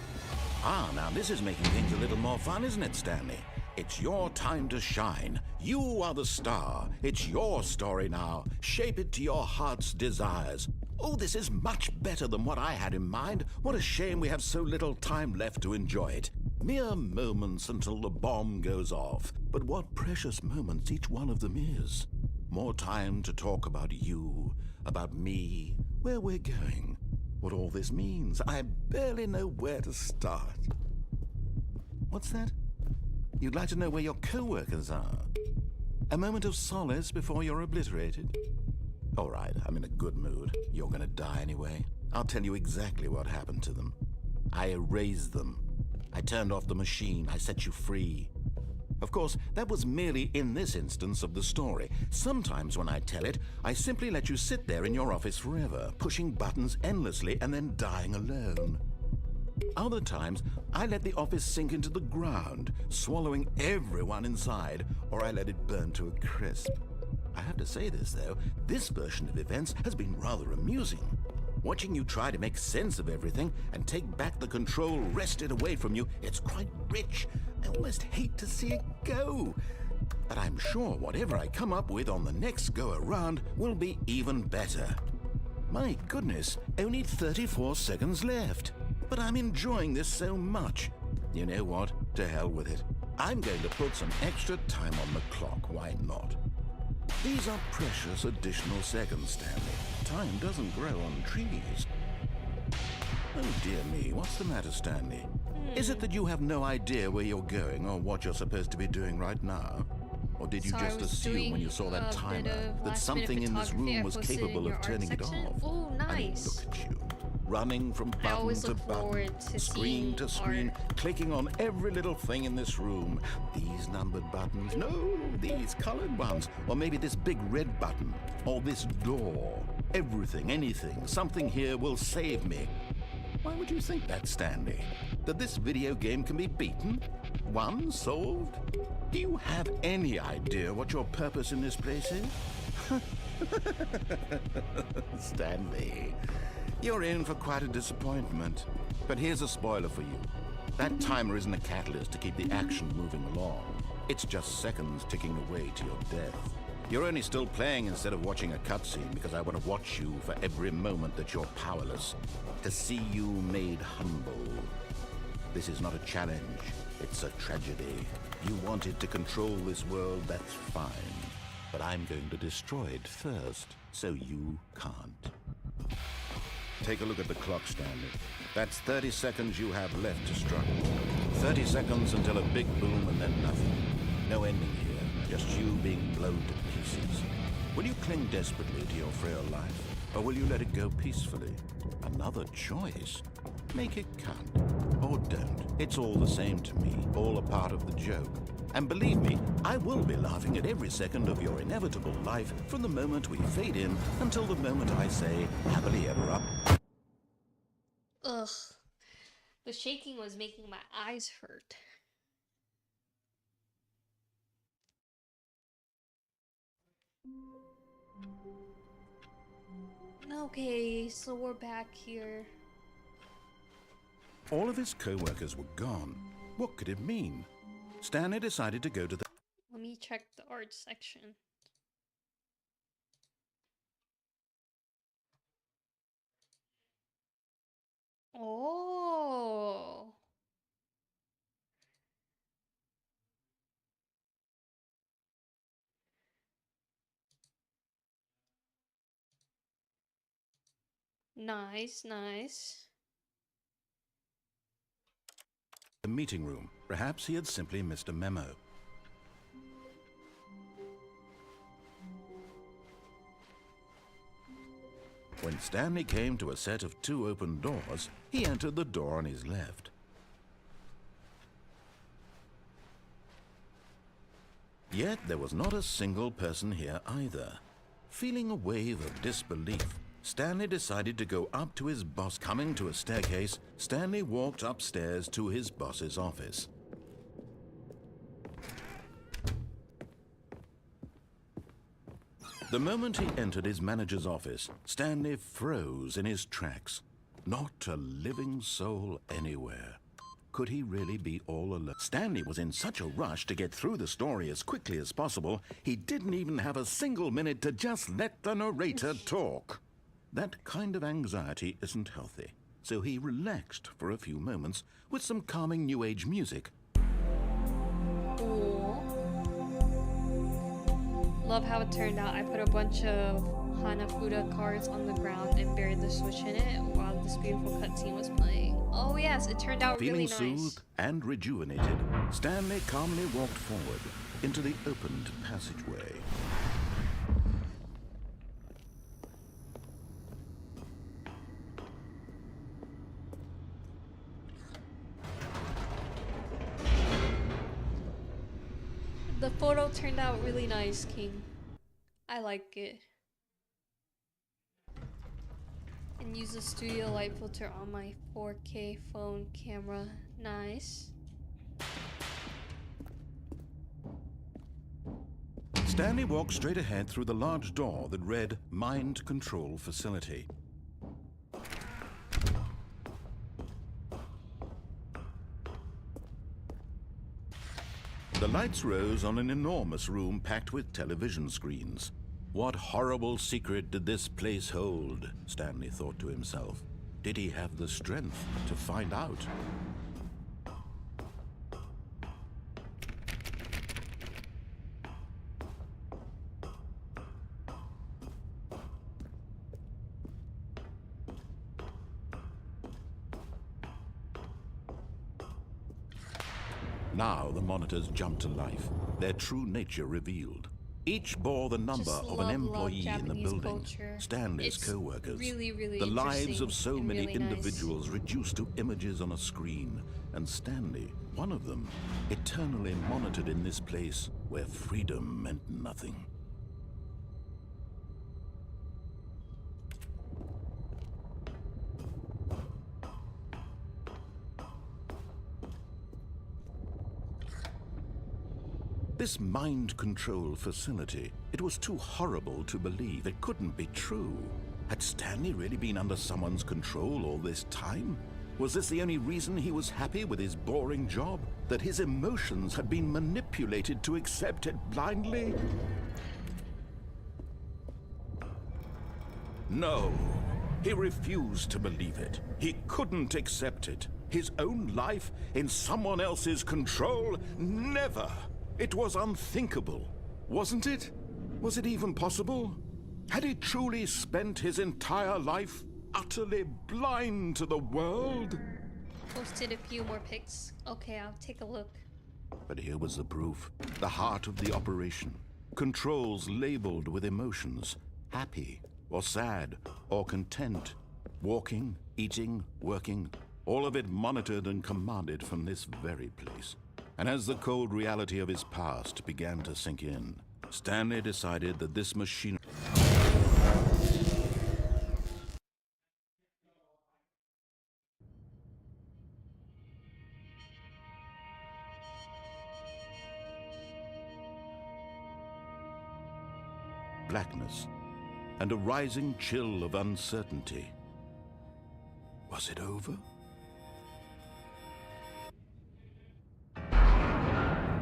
Now this is making things a little more fun, isn't it, Stanley? It's your time to shine. You are the star. It's your story now. Shape it to your heart's desires. Oh, this is much better than what I had in mind. What a shame we have so little time left to enjoy it. Mere moments until the bomb goes off. But what precious moments each one of them is. More time to talk about you, about me, where we're going, what all this means. I barely know where to start. What's that? You'd like to know where your co-workers are? A moment of solace before you're obliterated? All right, I'm in a good mood. You're gonna die anyway. I'll tell you exactly what happened to them. I erased them. I turned off the machine. I set you free. Of course, that was merely in this instance of the story. Sometimes when I tell it, I simply let you sit there in your office forever, pushing buttons endlessly and then dying alone. Other times, I let the office sink into the ground, swallowing everyone inside, or I let it burn to a crisp. I have to say this, though, this version of events has been rather amusing. Watching you try to make sense of everything and take back the control wrested away from you, it's quite rich. I almost hate to see it go. But I'm sure whatever I come up with on the next go-around will be even better. My goodness, only 34 seconds left. But I'm enjoying this so much. You know what? To hell with it. I'm going to put some extra time on the clock. Why not? These are precious additional seconds, Stanley. Time doesn't grow on trees. Oh dear me, what's the matter, Stanley? Is it that you have no idea where you're going or what you're supposed to be doing right now? Or did you So I just was assume when doing you saw that a bit timer of that last-minute something in this photography. room I was posted it in capable your of art turning it section. off? Oh, I mean, nice. look at you. Running from I button always to look button, forward to screen seeing to screen, art. clicking on every little thing in this room. These numbered buttons, no, these colored ones. Or maybe this big red button, or this door. Everything, anything, something here will save me. Why would you think that, Stanley? That this video game can be beaten? Won? Solved? Do you have any idea what your purpose in this place is? Stanley, you're in for quite a disappointment. But here's a spoiler for you. That timer isn't a catalyst to keep the action moving along. It's just seconds ticking away to your death. You're only still playing instead of watching a cutscene because I want to watch you for every moment that you're powerless. To see you made humble. This is not a challenge. It's a tragedy. You wanted to control this world, that's fine. But I'm going to destroy it first, so you can't. Take a look at the clock, Stanley. That's 30 seconds you have left to struggle. 30 seconds until a big boom and then nothing. No ending here, just you being blown to pieces. Will you cling desperately to your frail life, or will you let it go peacefully? Another choice. Make it count. Or don't. It's all the same to me, all a part of the joke. And believe me, I will be laughing at every second of your inevitable life from the moment we fade in until the moment I say, happily ever up. Ugh. The shaking was making my eyes hurt. Okay, so we're back here. All of his co-workers were gone. What could it mean? Stanley decided to go to the... Let me check the art section. Nice, nice. The meeting room. Perhaps he had simply missed a memo. When Stanley came to a set of 2 open doors, he entered the door on his left. Yet there was not a single person here either. Feeling a wave of disbelief, Stanley decided to go up to his boss. Coming to a staircase, Stanley walked upstairs to his boss's office. The moment he entered his manager's office, Stanley froze in his tracks. Not a living soul anywhere. Could he really be all alone? Stanley was in such a rush to get through the story as quickly as possible, he didn't even have a single minute to just let the narrator talk. That kind of anxiety isn't healthy, so he relaxed for a few moments with some calming New Age music. Cool. Love how it turned out. I put a bunch of Hanafuda cards on the ground and buried the Switch in it while this beautiful cutscene was playing. Oh yes, it turned out really nice. Feeling soothed and rejuvenated, Stanley calmly walked forward into the opened passageway. The photo turned out really nice, King. I like it. And use the studio light filter on my 4K phone camera. Nice. Stanley walked straight ahead through the large door that read Mind Control Facility. The lights rose on an enormous room packed with television screens. What horrible secret did this place hold? Stanley thought to himself. Did he have the strength to find out? Now the monitors jumped to life, their true nature revealed. Each bore the number of an employee in the building, culture. Stanley's co-workers, really the lives of interesting so and many really nice. individuals reduced to images on a screen, and Stanley, one of them, eternally monitored in this place where freedom meant nothing. This mind control facility, it was too horrible to believe. It couldn't be true. Had Stanley really been under someone's control all this time? Was this the only reason he was happy with his boring job? That his emotions had been manipulated to accept it blindly? No, he refused to believe it. He couldn't accept it. His own life in someone else's control? Never! It was unthinkable, wasn't it? Was it even possible? Had he truly spent his entire life utterly blind to the world? Posted a few more pics. Okay, I'll take a look. But here was the proof, the heart of the operation. Controls labeled with emotions, happy or sad or content. Walking, eating, working, all of it monitored and commanded from this very place. And as the cold reality of his past began to sink in, Stanley decided that this machine... blackness, and a rising chill of uncertainty. Was it over?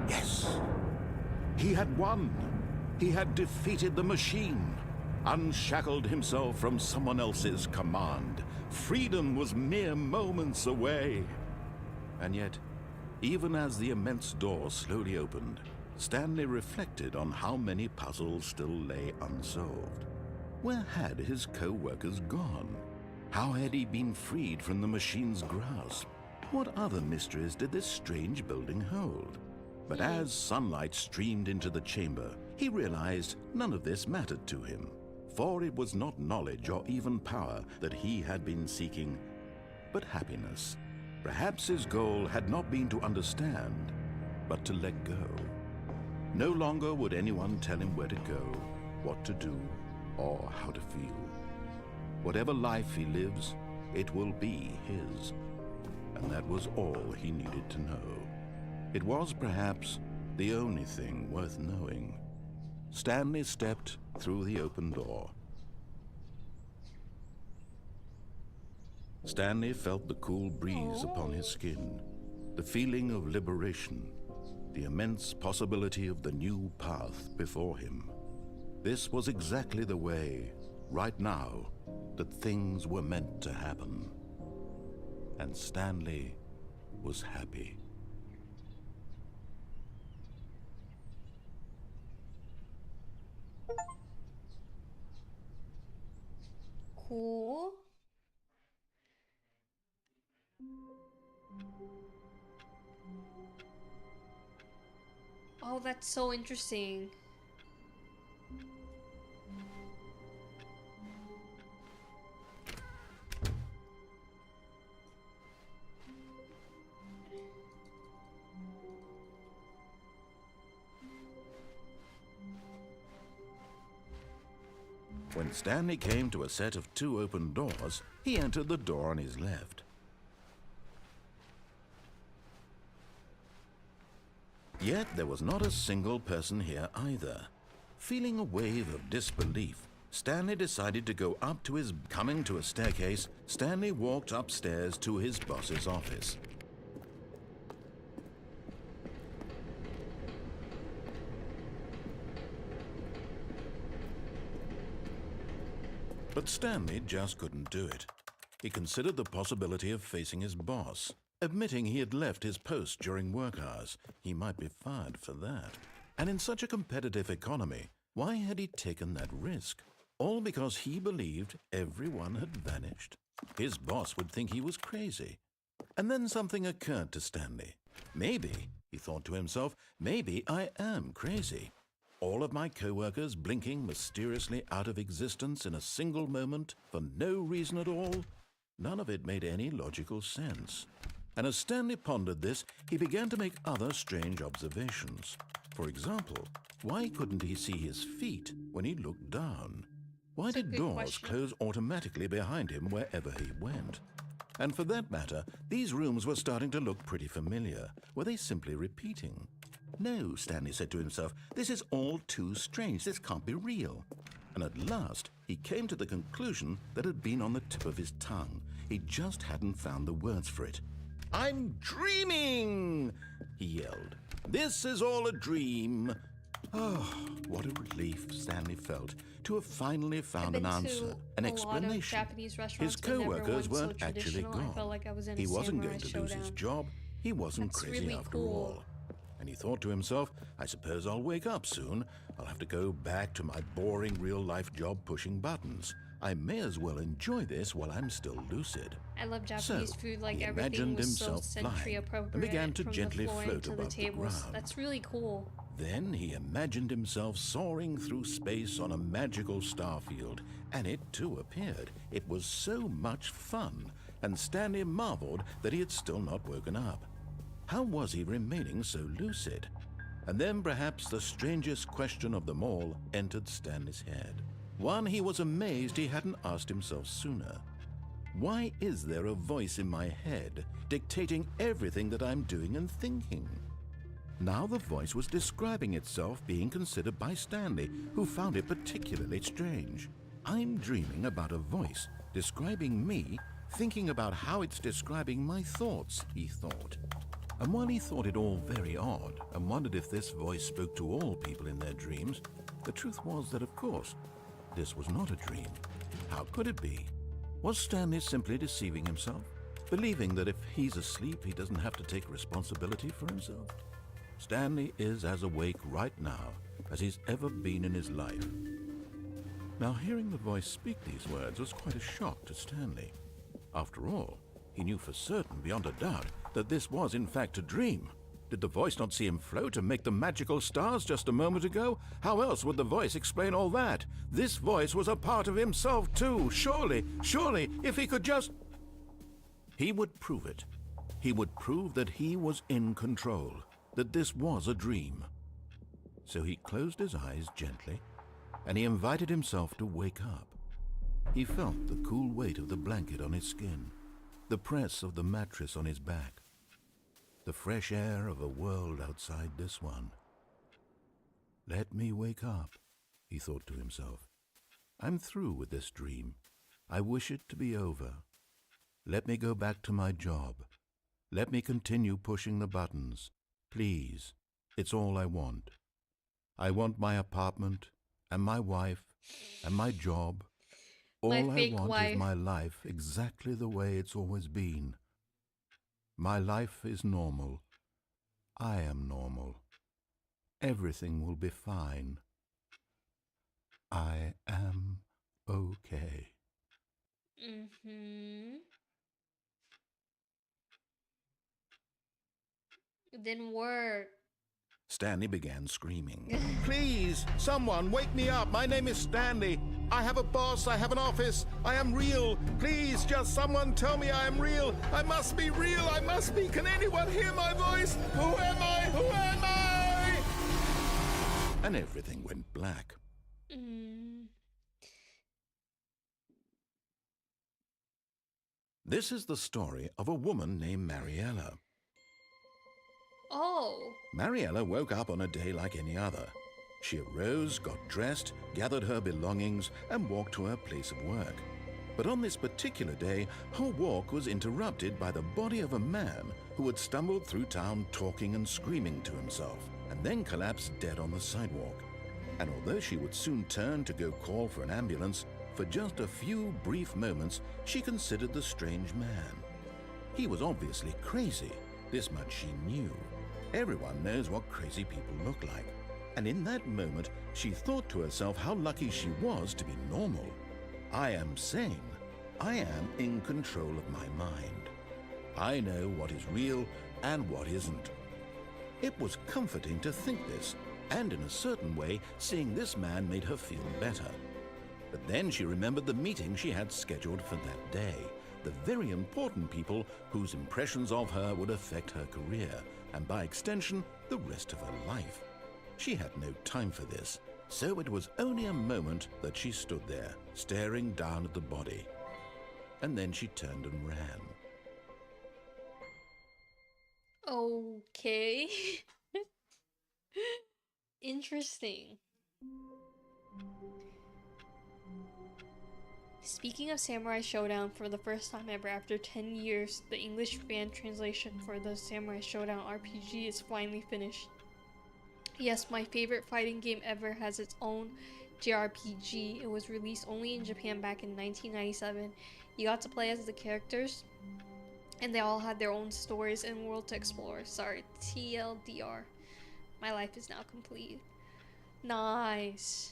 Yes, he had won. He had defeated the machine, unshackled himself from someone else's command. Freedom was mere moments away. And yet, even as the immense door slowly opened, Stanley reflected on how many puzzles still lay unsolved. Where had his co-workers gone? How had he been freed from the machine's grasp? What other mysteries did this strange building hold? But as sunlight streamed into the chamber, he realized none of this mattered to him, for it was not knowledge or even power that he had been seeking, but happiness. Perhaps his goal had not been to understand, but to let go. No longer would anyone tell him where to go, what to do, or how to feel. Whatever life he lives, it will be his. And that was all he needed to know. It was perhaps the only thing worth knowing. Stanley stepped through the open door. Stanley felt the cool breeze upon his skin, the feeling of liberation, the immense possibility of the new path before him. This was exactly the way, right now, that things were meant to happen. And Stanley was happy. Cool. Oh, that's so interesting. When Stanley came to a set of 2 open doors, he entered the door on his left. Yet there was not a single person here either. Feeling a wave of disbelief, Stanley decided to go up to his... Coming to a staircase, Stanley walked upstairs to his boss's office. But Stanley just couldn't do it. He considered the possibility of facing his boss. Admitting he had left his post during work hours, he might be fired for that. And in such a competitive economy, why had he taken that risk? All because he believed everyone had vanished? His boss would think he was crazy. And then something occurred to Stanley. Maybe, he thought to himself, maybe I am crazy. All of my co-workers blinking mysteriously out of existence in a single moment for no reason at all? None of it made any logical sense. And as Stanley pondered this, he began to make other strange observations. For example, why couldn't he see his feet when he looked down? Why did doors close automatically behind him wherever he went? And for that matter, these rooms were starting to look pretty familiar. Were they simply repeating? No, Stanley said to himself, this is all too strange. This can't be real. And at last, he came to the conclusion that had been on the tip of his tongue. He just hadn't found the words for it. I'm dreaming, he yelled. This is all a dream. Oh, what a relief Stanley felt to have finally found an answer, an explanation. His co-workers weren't actually gone. He wasn't going to lose his job. He wasn't crazy after all. And he thought to himself, I suppose I'll wake up soon. I'll have to go back to my boring real-life job pushing buttons. I may as well enjoy this while I'm still lucid. I love Japanese food, like he everything imagined was himself so century flying appropriate and began to from gently the floor float into the above the tables. ground. That's really cool. Then he imagined himself soaring through space on a magical starfield, and it too appeared. It was so much fun, and Stanley marveled that he had still not woken up. How was he remaining so lucid? And then perhaps the strangest question of them all entered Stanley's head. One he was amazed he hadn't asked himself sooner. Why is there a voice in my head dictating everything that I'm doing and thinking? Now the voice was describing itself being considered by Stanley, who found it particularly strange. I'm dreaming about a voice describing me, thinking about how it's describing my thoughts, he thought. And while he thought it all very odd and wondered if this voice spoke to all people in their dreams, the truth was that, of course, this was not a dream. How could it be? Was Stanley simply deceiving himself, believing that if he's asleep, he doesn't have to take responsibility for himself? Stanley is as awake right now as he's ever been in his life. Now, hearing the voice speak these words was quite a shock to Stanley. After all, he knew for certain, beyond a doubt, that this was in fact a dream. Did the voice not see him float and make the magical stars just a moment ago? How else would the voice explain all that? This voice was a part of himself too. Surely, if he could just... He would prove it. He would prove that he was in control, that this was a dream. So he closed his eyes gently, and he invited himself to wake up. He felt the cool weight of the blanket on his skin, the press of the mattress on his back, the fresh air of a world outside this one. Let me wake up, he thought to himself. I'm through with this dream. I wish it to be over. Let me go back to my job. Let me continue pushing the buttons. Please, it's all I want. I want my apartment and my wife and my job. All I want is my life exactly the way it's always been. My life is normal. I am normal. Everything will be fine. I am okay. It didn't work. Stanley began screaming. Please, someone, wake me up. My name is Stanley. I have a boss. I have an office. I am real. Please, just someone tell me I am real. I must be real. I must be. Can anyone hear my voice? Who am I? Who am I? And everything went black. This is the story of a woman named Mariella. Oh. Mariella woke up on a day like any other. She arose, got dressed, gathered her belongings, and walked to her place of work. But on this particular day, her walk was interrupted by the body of a man who had stumbled through town talking and screaming to himself, and then collapsed dead on the sidewalk. And although she would soon turn to go call for an ambulance, for just a few brief moments she considered the strange man. He was obviously crazy. This much she knew. Everyone knows what crazy people look like. And in that moment, she thought to herself how lucky she was to be normal. I am sane. I am in control of my mind. I know what is real and what isn't. It was comforting to think this, and in a certain way, seeing this man made her feel better. But then she remembered the meeting she had scheduled for that day, the very important people whose impressions of her would affect her career, and by extension, the rest of her life. She had no time for this, so it was only a moment that she stood there, staring down at the body. And then she turned and ran. Okay. Interesting. Speaking of Samurai Showdown, for the first time ever after 10 years, the English fan translation for the Samurai Showdown RPG is finally finished. Yes, my favorite fighting game ever has its own JRPG. It was released only in Japan back in 1997. You got to play as the characters, and they all had their own stories and world to explore. Sorry, TLDR. My life is now complete. Nice.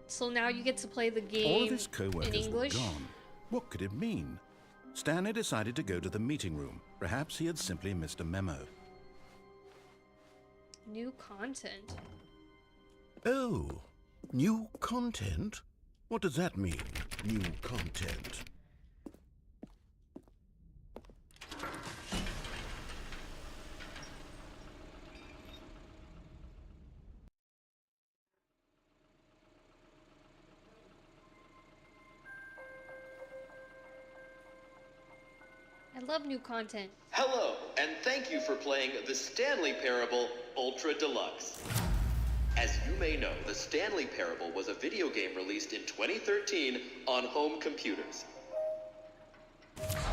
So now you get to play the game All of his co-workers in English. were gone. What could it mean? Stanley decided to go to the meeting room. Perhaps he had simply missed a memo. New content. Oh, new content? What does that mean, new content? I love new content. Hello, and thank you for playing the Stanley Parable Ultra Deluxe. As you may know, the Stanley Parable was a video game released in 2013 on home computers.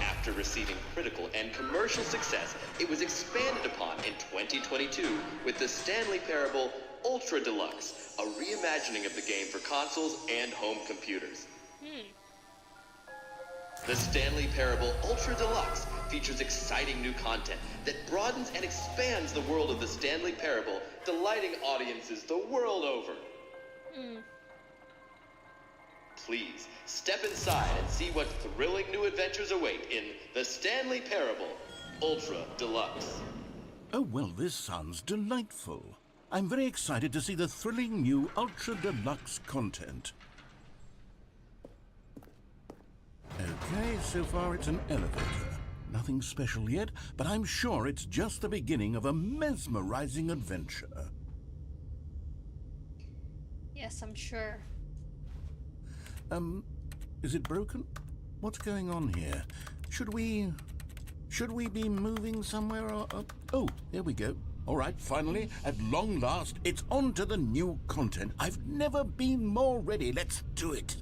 After receiving critical and commercial success, it was expanded upon in 2022 with the Stanley Parable Ultra Deluxe, a reimagining of the game for consoles and home computers. The Stanley Parable Ultra Deluxe features exciting new content that broadens and expands the world of the Stanley Parable, delighting audiences the world over. Please, step inside and see what thrilling new adventures await in The Stanley Parable Ultra Deluxe. Oh, well, this sounds delightful. I'm very excited to see the thrilling new Ultra Deluxe content. Okay, so far it's an elevator. Nothing special yet, but I'm sure it's just the beginning of a mesmerizing adventure. Yes, I'm sure. Is it broken? What's going on here? Should we be moving somewhere or... Oh, there we go. All right, finally, at long last, it's on to the new content. I've never been more ready. Let's do it.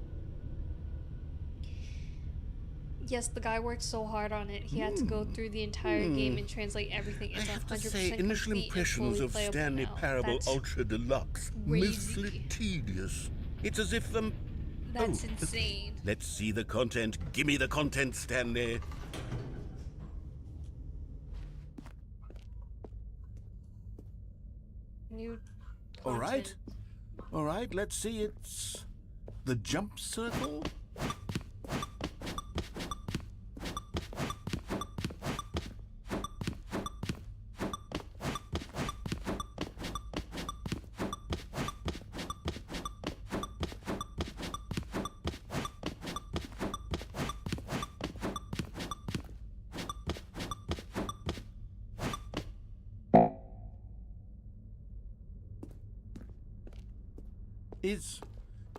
Yes, the guy worked so hard on it. He had to go through the entire game and translate everything. It's I have 100% to say, initial complete and impressions fully of playable Stanley now. Parable That's Ultra Deluxe. crazy. Mostly tedious. It's as if the... That's insane. Let's see the content. Give me the content, Stanley. New All right. content. All right, let's see. It's the jump circle.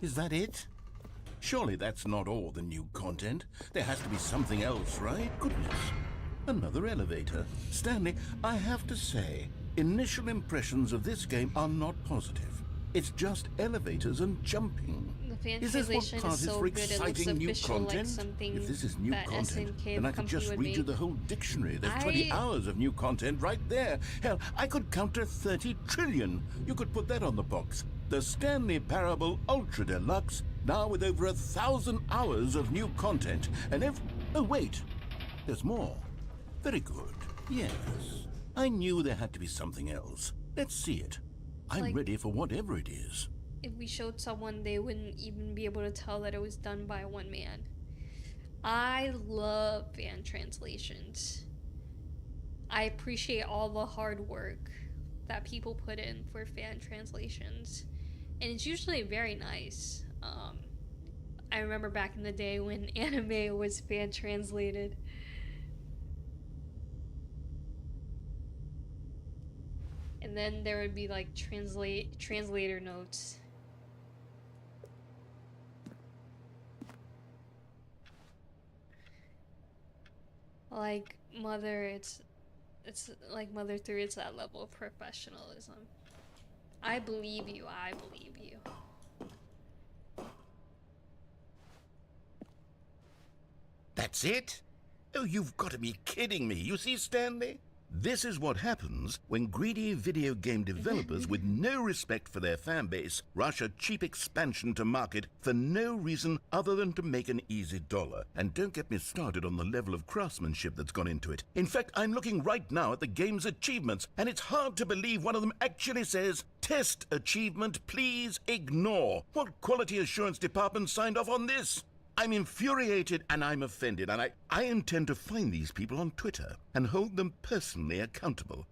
Is that it? Surely that's not all the new content. There has to be something else, right? Goodness. Another elevator. Stanley, I have to say, initial impressions of this game are not positive. It's just elevators and jumping. The fan Is this what translation is passes so for good, it looks exciting new official, like content? something If this is new that content, SNK then I could just would read you make. the whole dictionary. There's 20 hours of new content right there. Hell, I could count to 30 trillion. You could put that on the box. The Stanley Parable Ultra Deluxe, now with over 1,000 hours of new content. And oh, wait. There's more. Very good. Yes. I knew there had to be something else. Let's see it. I'm Like- ready for whatever it is. If we showed someone, they wouldn't even be able to tell that it was done by one man. I love fan translations. I appreciate all the hard work that people put in for fan translations. And it's usually very nice. I remember back in the day when anime was fan translated. And then there would be like translator notes. Like Mother, it's like Mother 3, it's that level of professionalism. I believe you, I believe you. That's it? Oh, you've got to be kidding me. You see, Stanley? This is what happens when greedy video game developers with no respect for their fan base rush a cheap expansion to market for no reason other than to make an easy dollar. And don't get me started on the level of craftsmanship that's gone into it. In fact, I'm looking right now at the game's achievements, and it's hard to believe one of them actually says, "Test achievement, please ignore." What quality assurance department signed off on this? I'm infuriated and I'm offended, and I intend to find these people on Twitter and hold them personally accountable.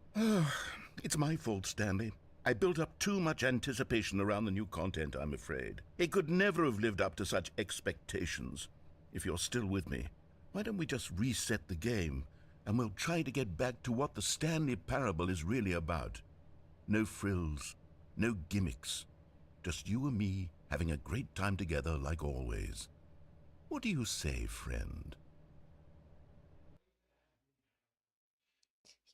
It's my fault, Stanley. I built up too much anticipation around the new content, I'm afraid. It could never have lived up to such expectations. If you're still with me, why don't we just reset the game, and we'll try to get back to what the Stanley Parable is really about. No frills, no gimmicks. Just you and me having a great time together like always. What do you say, friend?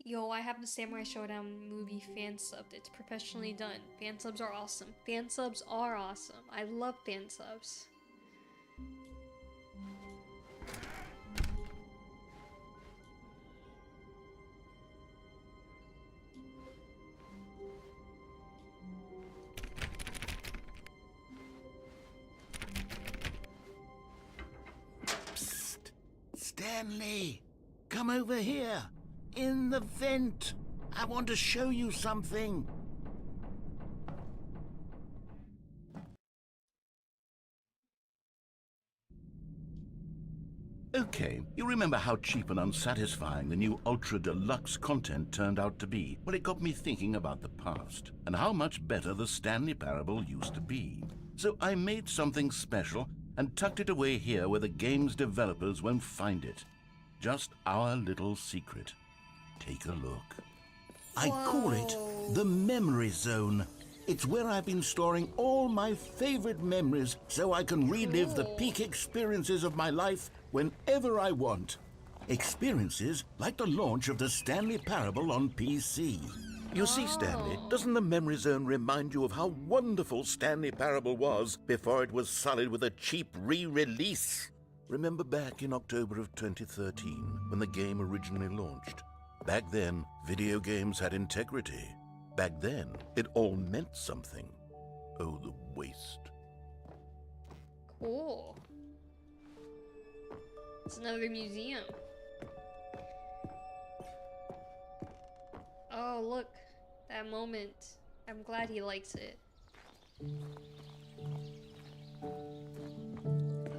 Yo, I have the Samurai Showdown movie fan subbed. It's professionally done. Fan subs are awesome. Fan subs are awesome. I love fan subs. Psst. Stanley, come over here. In the vent. I want to show you something. Okay, you remember how cheap and unsatisfying the new Ultra Deluxe content turned out to be? Well, it got me thinking about the past and how much better the Stanley Parable used to be. So I made something special and tucked it away here where the game's developers won't find it. Just our little secret. Take a look. I call it the Memory Zone. It's where I've been storing all my favorite memories so I can relive the peak experiences of my life whenever I want. Experiences like the launch of the Stanley Parable on PC. You see, Stanley, doesn't the Memory Zone remind you of how wonderful Stanley Parable was before it was sullied with a cheap re-release? Remember back in October of 2013 when the game originally launched? Back then, video games had integrity. Back then, it all meant something. Oh, the waste. Cool. It's another museum. Oh, look. That moment. I'm glad he likes it.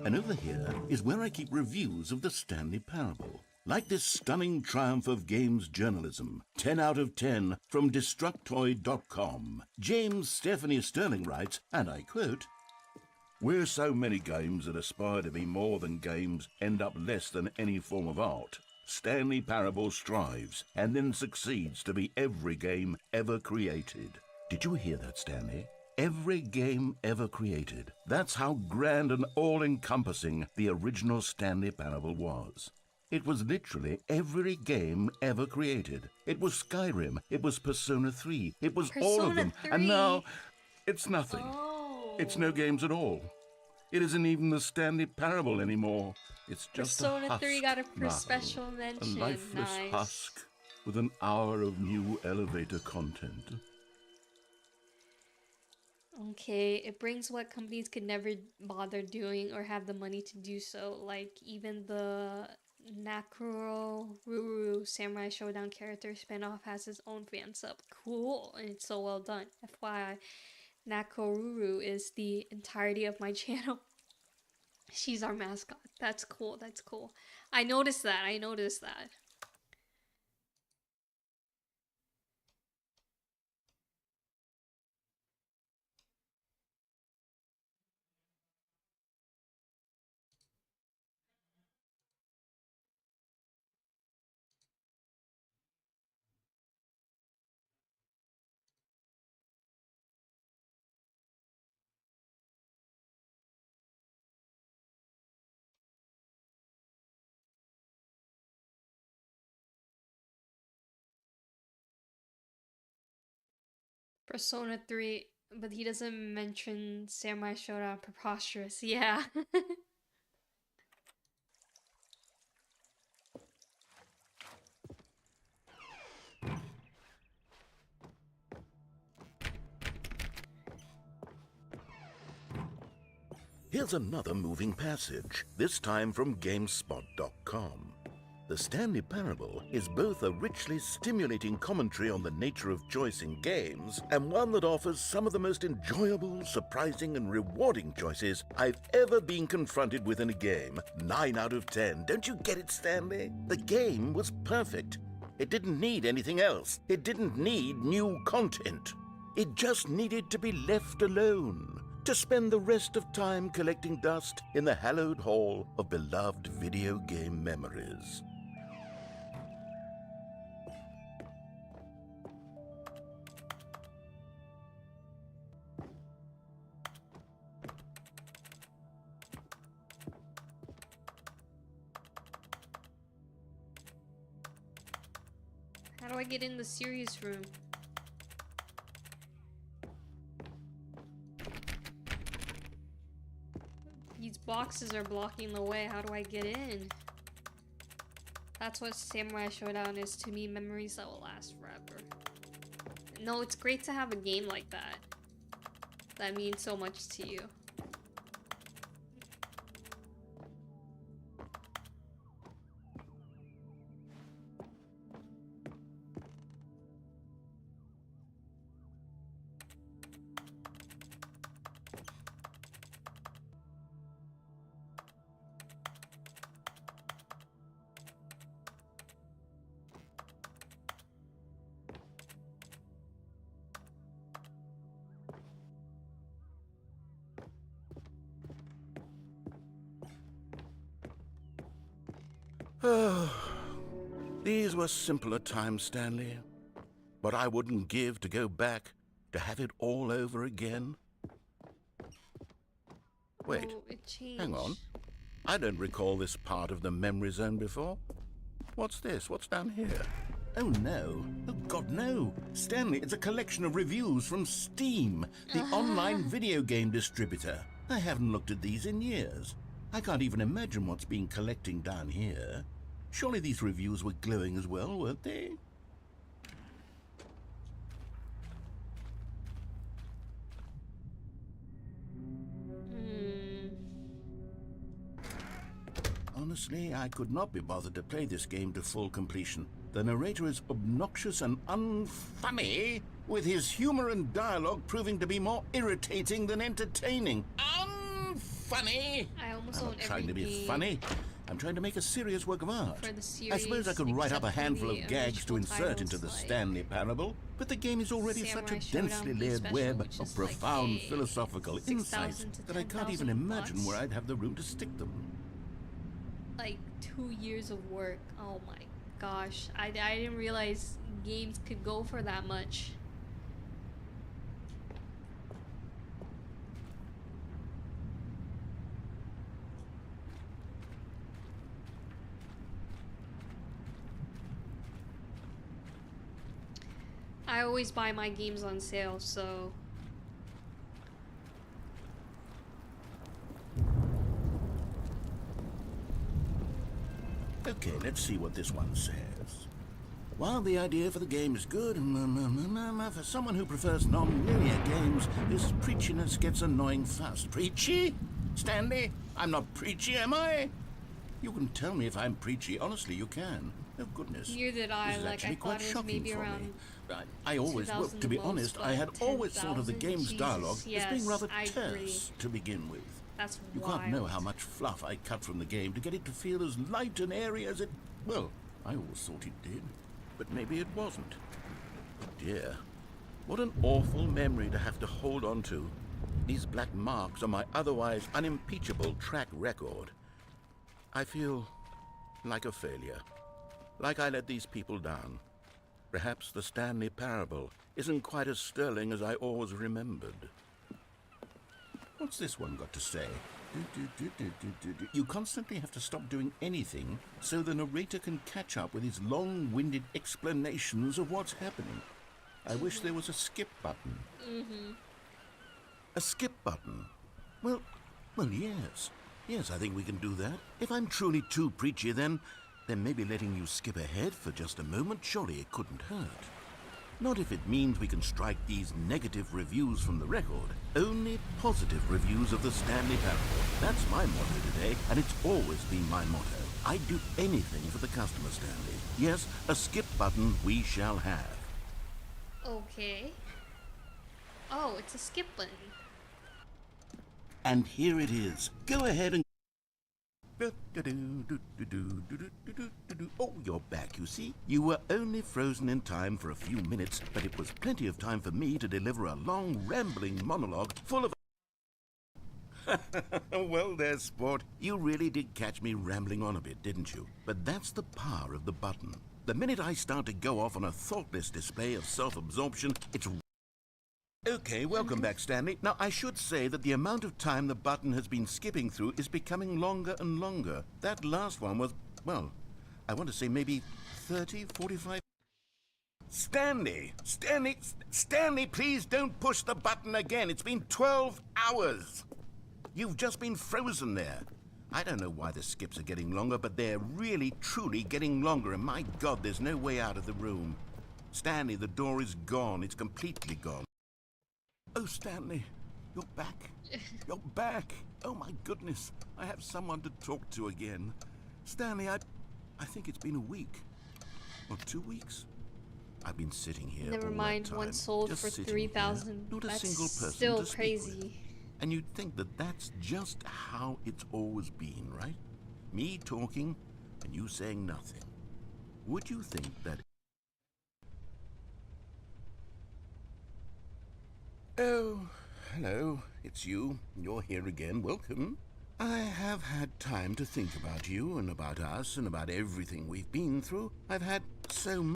And over here is where I keep reviews of the Stanley Parable. Like this stunning triumph of games journalism, 10 out of 10 from Destructoid.com. James Stephanie Sterling writes, and I quote, "Where so many games that aspire to be more than games end up less than any form of art, Stanley Parable strives and then succeeds to be every game ever created." Did you hear that, Stanley? Every game ever created. That's how grand and all-encompassing the original Stanley Parable was. It was literally every game ever created. It was Skyrim, it was Persona 3, it was all of them. Persona 3. And now, it's nothing. Oh. It's no games at all. It isn't even the Stanley Parable anymore. It's just Persona a husk 3 got a now. special A mention. lifeless Nice. husk with an hour of new elevator content. Okay, it brings what companies could never bother doing or have the money to do so. Like even the Nakoruru Samurai Showdown character spinoff has his own fan sub. Cool, and it's so well done. FYI, Nakoruru is the entirety of my channel. She's our mascot. That's cool. That's cool. I noticed that. I noticed that. Persona 3, but he doesn't mention Samurai Showdown Preposterous. Yeah. Here's another moving passage, this time from GameSpot.com. The Stanley Parable is both a richly stimulating commentary on the nature of choice in games and one that offers some of the most enjoyable, surprising, and rewarding choices I've ever been confronted with in a game. 9 out of 10. Don't you get it, Stanley? The game was perfect. It didn't need anything else. It didn't need new content. It just needed to be left alone, to spend the rest of time collecting dust in the hallowed hall of beloved video game memories. How do I get in the serious room? These boxes are blocking the way. How do I get in? That's what Samurai Showdown is to me. Memories that will last forever. No, it's great to have a game like that. That means so much to you. Oh, these were simpler times, Stanley. But I wouldn't give to go back, to have it all over again. Wait, Oh, it changed. hang on. I don't recall this part of the memory zone before. What's this? What's down here? Oh, no. Oh, God, no. Stanley, it's a collection of reviews from Steam, the online video game distributor. I haven't looked at these in years. I can't even imagine what's been collecting down here. Surely these reviews were glowing as well, weren't they? Honestly, I could not be bothered to play this game to full completion. The narrator is obnoxious and unfunny, with his humor and dialogue proving to be more irritating than entertaining. Unfunny! I almost I'm own not trying to every be game funny. I'm trying to make a serious work of art. for the series, I suppose I could write up a except for handful the of gags to original insert into titles, the like Stanley Parable, but the game is already such a Samurai densely Showdown layered Special, web which of is like profound a philosophical 6,000 insights to that I can't 10,000 even imagine bucks. where I'd have the room to stick them. Like 2 years of work. Oh my gosh. I didn't realize games could go for that much. I always buy my games on sale, so Okay, let's see what this one says. While the idea for the game is good, for someone who prefers non-linear games, this preachiness gets annoying fast. Preachy? Stanley? I'm not preachy, am I? You can tell me if I'm preachy. Honestly, you can. Oh, goodness. neither did I. This is Like, actually I quite thought it was shocking maybe for around me. I always, well, 2,000 to be most, honest, I but had always thought of the 10,000? game's dialogue Jesus, as being yes, rather I agree. terse to begin with. That's You wild. can't know how much fluff I cut from the game to get it to feel as light and airy as it... Well, I always thought it did, but maybe it wasn't. Oh dear, what an awful memory to have to hold on to. These black marks on my otherwise unimpeachable track record. I feel like a failure, like I let these people down. Perhaps the Stanley Parable isn't quite as sterling as I always remembered. What's this one got to say? You constantly have to stop doing anything so the narrator can catch up with his long-winded explanations of what's happening. I wish there was a skip button. A skip button? Well, yes. Yes, I think we can do that. If I'm truly too preachy, then maybe letting you skip ahead for just a moment, surely it couldn't hurt. Not if it means we can strike these negative reviews from the record. Only positive reviews of the Stanley Parable. That's my motto today, and it's always been my motto. I'd do anything for the customer, Stanley. Yes, a skip button we shall have. Okay. Oh, it's a skip button. And here it is. Go ahead and... Oh, you're back, you see. You were only frozen in time for a few minutes, but it was plenty of time for me to deliver a long, rambling monologue full of... Well, there, sport. You really did catch me rambling on a bit, didn't you? But that's the power of the button. The minute I start to go off on a thoughtless display of self-absorption, it's... Okay, welcome back, Stanley. Now, I should say that the amount of time the button has been skipping through is becoming longer and longer. That last one was, well, I want to say maybe 30, 45... Stanley! Stanley, please don't push the button again. It's been 12 hours. You've just been frozen there. I don't know why the skips are getting longer, but they're really, truly getting longer, and my God, there's no way out of the room. Stanley, the door is gone. It's completely gone. Oh, Stanley, you're back. You're back. Oh, my goodness. I have someone to talk to again. Stanley, I think it's been a week. Or 2 weeks. I've been sitting here Never all mind, that time, one sold just for sitting 3,000. here, not a That's single person still to speak with. crazy. And you'd think that that's just how it's always been, right? Me talking and you saying nothing. Would you think that... Oh, hello. It's you. You're here again. Welcome. I have had time to think about you and about us and about everything we've been through. I've had so much.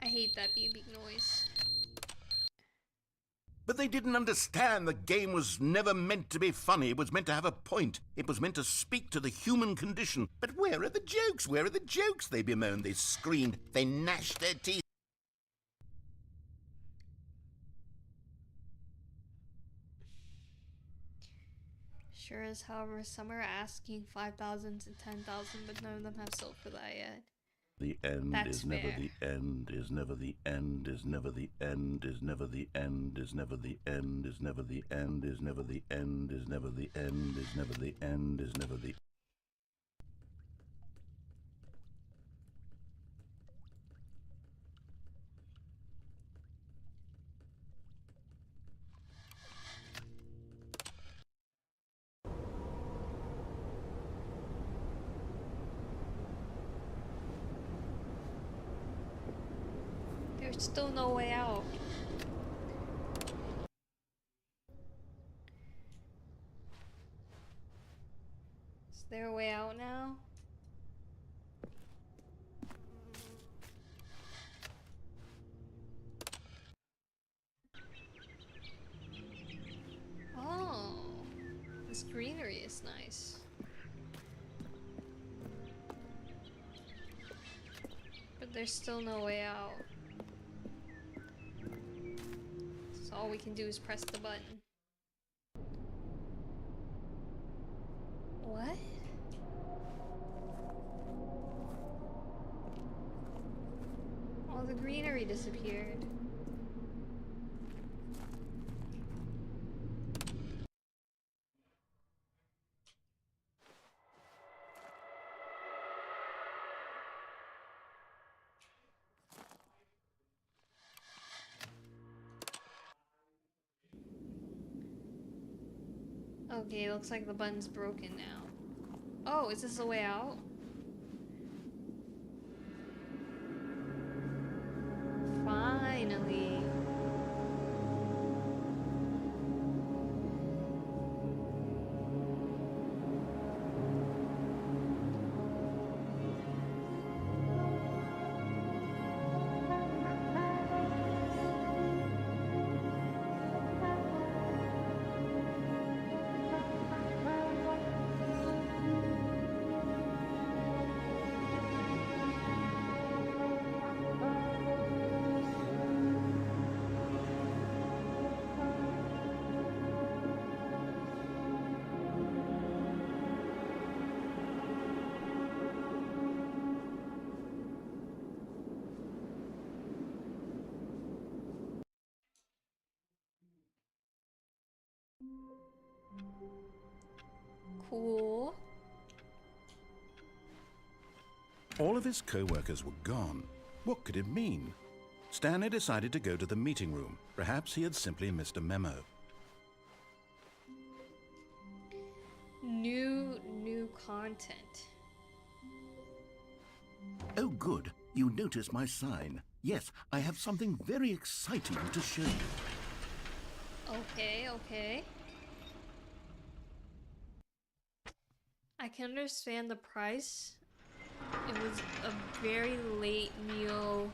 I hate that beeping noise. But they didn't understand the game was never meant to be funny. It was meant to have a point. It was meant to speak to the human condition. But where are the jokes? Where are the jokes? They bemoaned, they screamed, they gnashed their teeth. Sure as however, some are asking 5,000 to 10,000, but none of them have sold for that yet. The end That's is never fair. the end, is never the end, is never the end, is never the end, is never the end, is never the end, is never the end, is never the end, is never the end, is never the. There's still no way out. Is there a way out now? Oh, this greenery is nice. But there's still no way out. So all we can do is press the button. What? All the greenery disappeared. Okay, looks like the button's broken now. Oh, is this the way out? Finally. Cool. All of his co-workers were gone. What could it mean? Stanley decided to go to the meeting room. Perhaps he had simply missed a memo. New content. Oh, good. You noticed my sign. Yes, I have something very exciting to show you. Okay, okay. I can understand the price. It was a very late Neo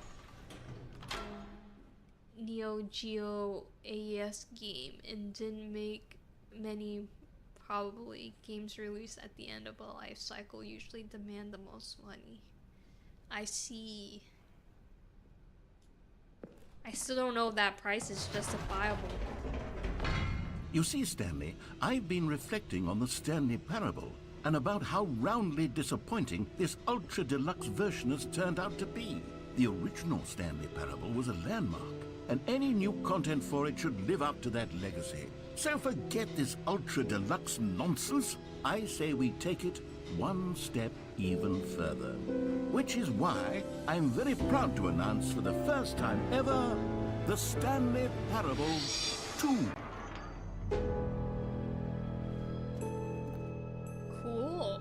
Geo AES game and didn't make many probably games released at the end of a life cycle usually demand the most money. I see. I still don't know if that price is justifiable. You see, Stanley, I've been reflecting on the Stanley Parable and about how roundly disappointing this ultra-deluxe version has turned out to be. The original Stanley Parable was a landmark, and any new content for it should live up to that legacy. So forget this ultra-deluxe nonsense. I say we take it one step even further. Which is why I'm very proud to announce for the first time ever The Stanley Parable 2. Cool.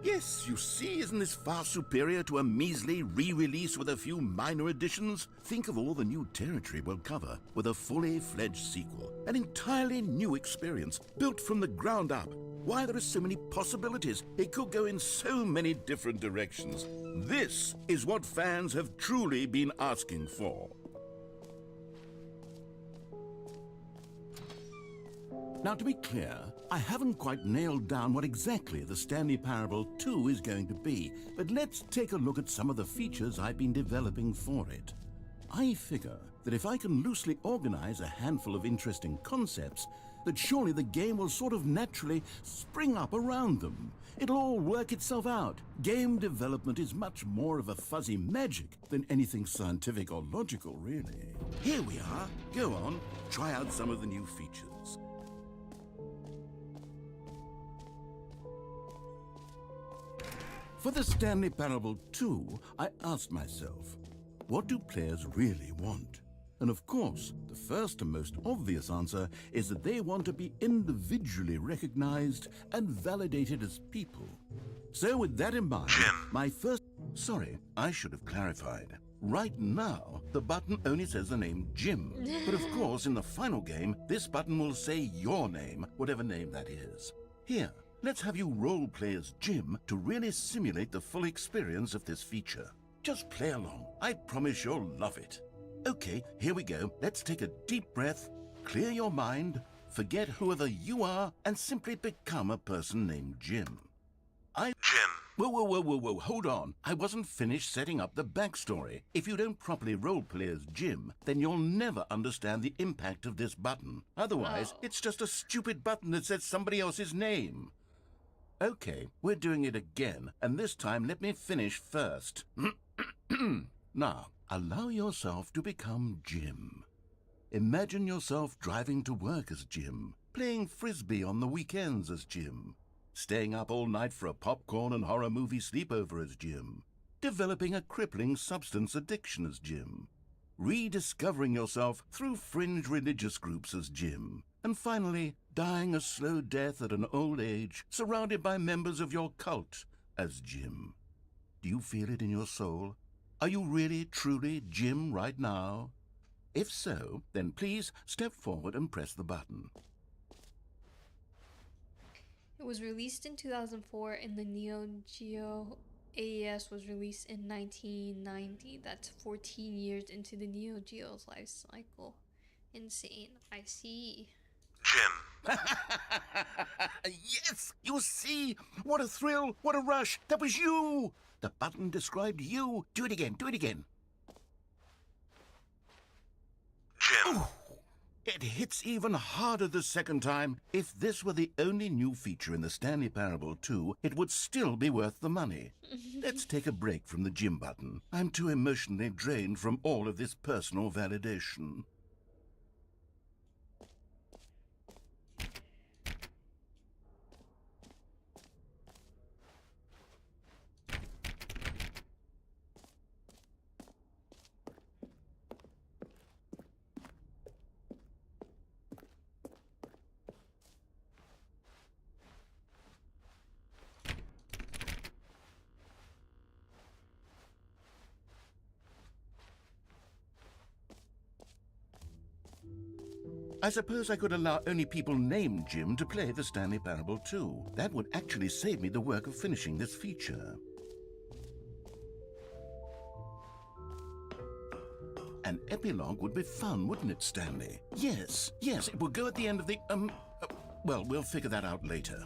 Yes, you see, isn't this far superior to a measly re-release with a few minor additions? Think of all the new territory we'll cover with a fully fledged sequel. An entirely new experience, built from the ground up. Why, there are so many possibilities. It could go in so many different directions. This is what fans have truly been asking for. Now, to be clear, I haven't quite nailed down what exactly the Stanley Parable 2 is going to be, but let's take a look at some of the features I've been developing for it. I figure that if I can loosely organize a handful of interesting concepts, that surely the game will sort of naturally spring up around them. It'll all work itself out. Game development is much more of a fuzzy magic than anything scientific or logical, really. Here we are. Go on, try out some of the new features. For the Stanley Parable 2, I asked myself, what do players really want? And of course, the first and most obvious answer is that they want to be individually recognized and validated as people. So with that in mind, my first... Sorry, I should have clarified. Right now, the button only says the name Jim. But of course, in the final game, this button will say your name, whatever name that is. Here, let's have you role-play as Jim to really simulate the full experience of this feature. Just play along. I promise you'll love it. Okay, here we go. Let's take a deep breath, clear your mind, forget whoever you are, and simply become a person named Jim. Jim. Whoa, hold on. I wasn't finished setting up the backstory. If you don't properly roleplay as Jim, then you'll never understand the impact of this button. Otherwise, it's just a stupid button that says somebody else's name. Okay, we're doing it again, and this time let me finish first. Now, allow yourself to become Jim. Imagine yourself driving to work as Jim, playing frisbee on the weekends as Jim, staying up all night for a popcorn and horror movie sleepover as Jim, developing a crippling substance addiction as Jim, rediscovering yourself through fringe religious groups as Jim, and finally, dying a slow death at an old age, surrounded by members of your cult as Jim. Do you feel it in your soul? Are you really, truly Jim right now? If so, then please step forward and press the button. It was released in 2004 and the Neo Geo AES was released in 1990. That's 14 years into the Neo Geo's life cycle. Insane. I see. Jim. Yes, you see? What a thrill, what a rush. That was you. The button described you. Do it again, do it again. Jim. Ooh, it hits even harder the second time. If this were the only new feature in the Stanley Parable 2, it would still be worth the money. Let's take a break from the Jim button. I'm too emotionally drained from all of this personal validation. I suppose I could allow only people named Jim to play the Stanley Parable 2. That would actually save me the work of finishing this feature. An epilogue would be fun, wouldn't it, Stanley? Yes, it would go at the end of the, well, we'll figure that out later.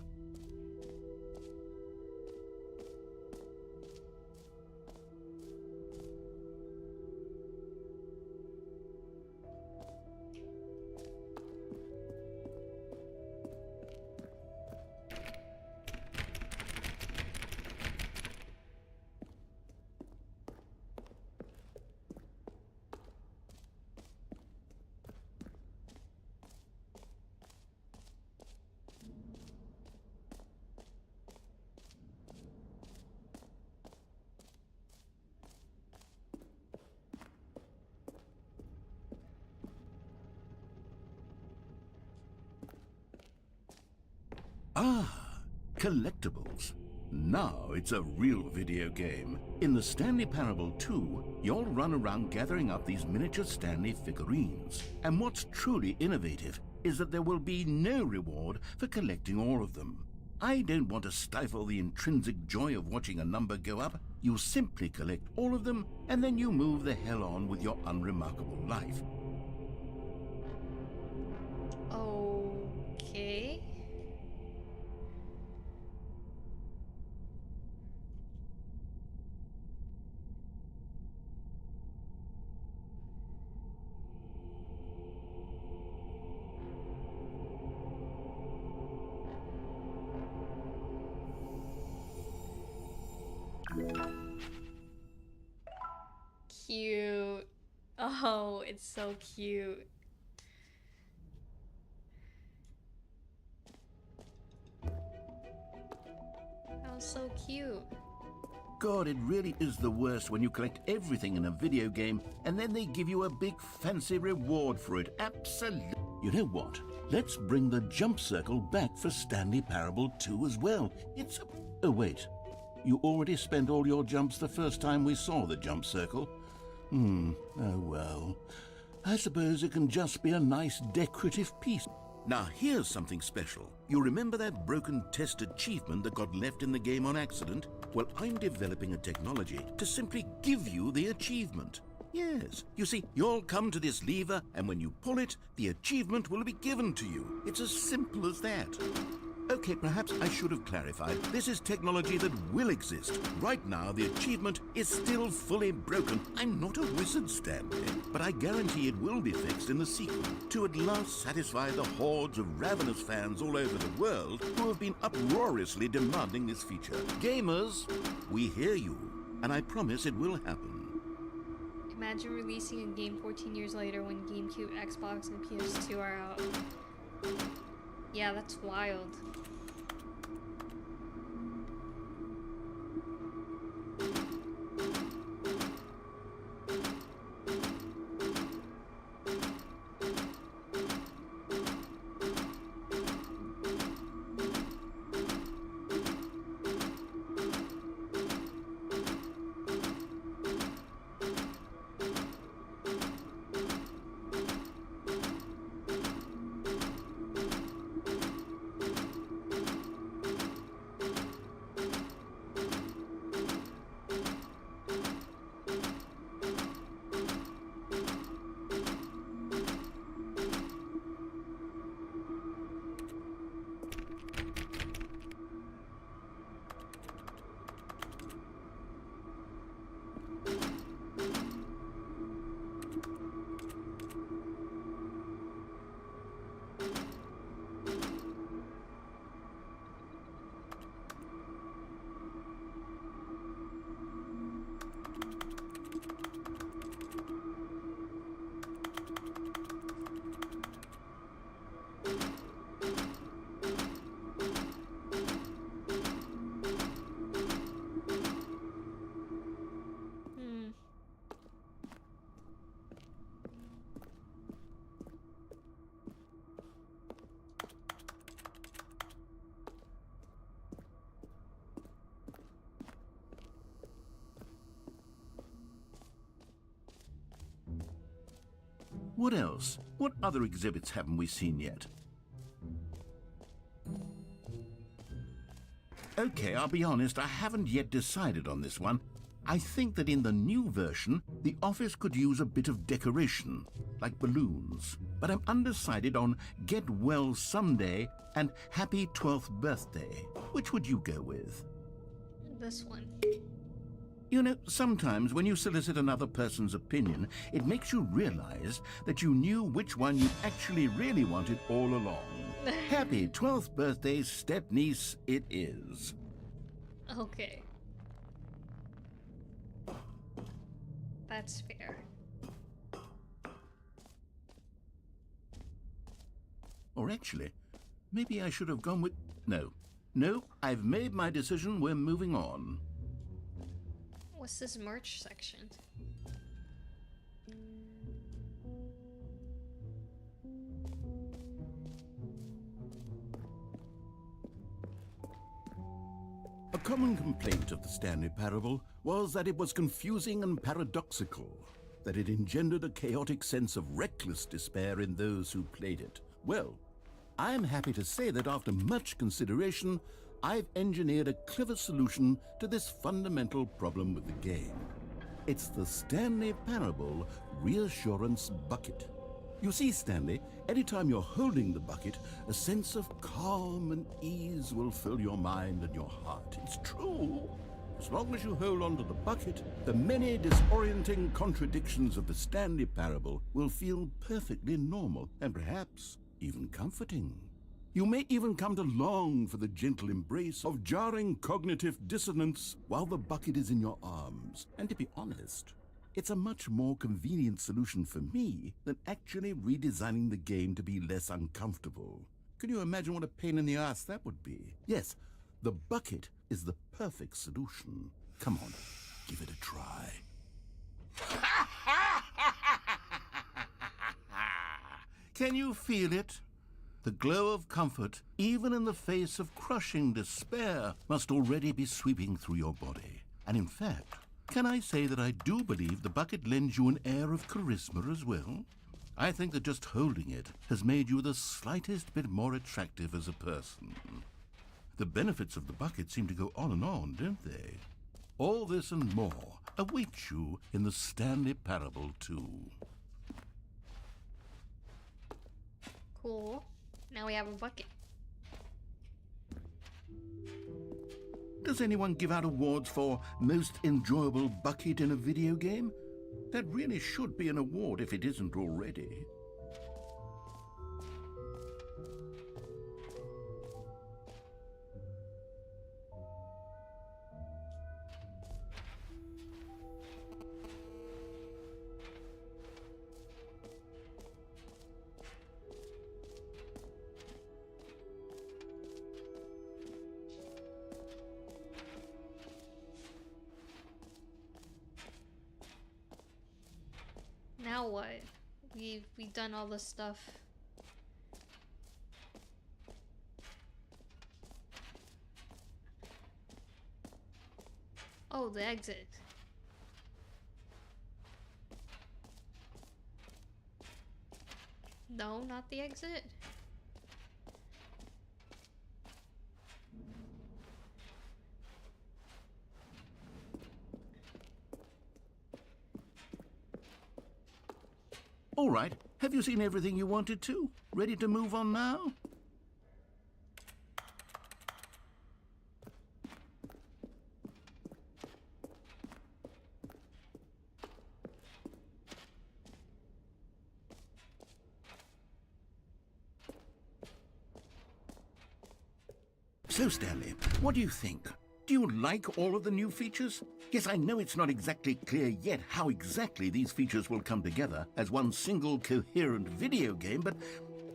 collectibles. Now it's a real video game. In the Stanley Parable 2, you'll run around gathering up these miniature Stanley figurines. And what's truly innovative is that there will be no reward for collecting all of them. I don't want to stifle the intrinsic joy of watching a number go up. You simply collect all of them, and then you move the hell on with your unremarkable life. Okay. Cute. Oh, it's so cute. That was so cute. God, it really is the worst when you collect everything in a video game and then they give you a big fancy reward for it. Absolutely. You know what? Let's bring the jump circle back for Stanley Parable 2 as well. It's a... Oh, wait. You already spent all your jumps the first time we saw the jump circle? Oh well. I suppose it can just be a nice decorative piece. Now here's something special. You remember that broken test achievement that got left in the game on accident? Well, I'm developing a technology to simply give you the achievement. Yes, you see, you'll come to this lever, and when you pull it, the achievement will be given to you. It's as simple as that. Okay, perhaps I should have clarified. This is technology that will exist. Right now, the achievement is still fully broken. I'm not a wizard, Stanley, but I guarantee it will be fixed in the sequel to at last satisfy the hordes of ravenous fans all over the world who have been uproariously demanding this feature. Gamers, we hear you, and I promise it will happen. Imagine releasing a game 14 years later when GameCube, Xbox, and PS2 are out. Yeah, that's wild. What else? What other exhibits haven't we seen yet? Okay, I'll be honest, I haven't yet decided on this one. I think that in the new version, the office could use a bit of decoration, like balloons. But I'm undecided on Get Well Someday and Happy 12th Birthday. Which would you go with? This one. You know, sometimes when you solicit another person's opinion, it makes you realize that you knew which one you actually really wanted all along. Happy 12th birthday, step-niece, it is. Okay. That's fair. Or actually, maybe I should have gone with... No, I've made my decision, we're moving on. What's this merch section? common complaint of the Stanley Parable was that it was confusing and paradoxical, that it engendered a chaotic sense of reckless despair in those who played it. Well, I'm happy to say that after much consideration, I've engineered a clever solution to this fundamental problem with the game. It's the Stanley Parable Reassurance Bucket. You see, Stanley, anytime you're holding the bucket, a sense of calm and ease will fill your mind and your heart. It's true. As long as you hold on to the bucket, the many disorienting contradictions of the Stanley Parable will feel perfectly normal and perhaps even comforting. You may even come to long for the gentle embrace of jarring cognitive dissonance while the bucket is in your arms. And to be honest, it's a much more convenient solution for me than actually redesigning the game to be less uncomfortable. Can you imagine what a pain in the ass that would be? Yes, the bucket is the perfect solution. Come on, give it a try. Can you feel it? The glow of comfort, even in the face of crushing despair, must already be sweeping through your body. And in fact, can I say that I do believe the bucket lends you an air of charisma as well? I think that just holding it has made you the slightest bit more attractive as a person. The benefits of the bucket seem to go on, don't they? All this and more await you in the Stanley Parable 2. Cool. Now we have a bucket. Does anyone give out awards for most enjoyable bucket in a video game? That really should be an award if it isn't already. Now what? We've done all this stuff. Oh, the exit. No, not the exit. All right, have you seen everything you wanted to? Ready to move on now? So, Stanley, what do you think? Do you like all of the new features? Yes, I know it's not exactly clear yet how exactly these features will come together as one single coherent video game, but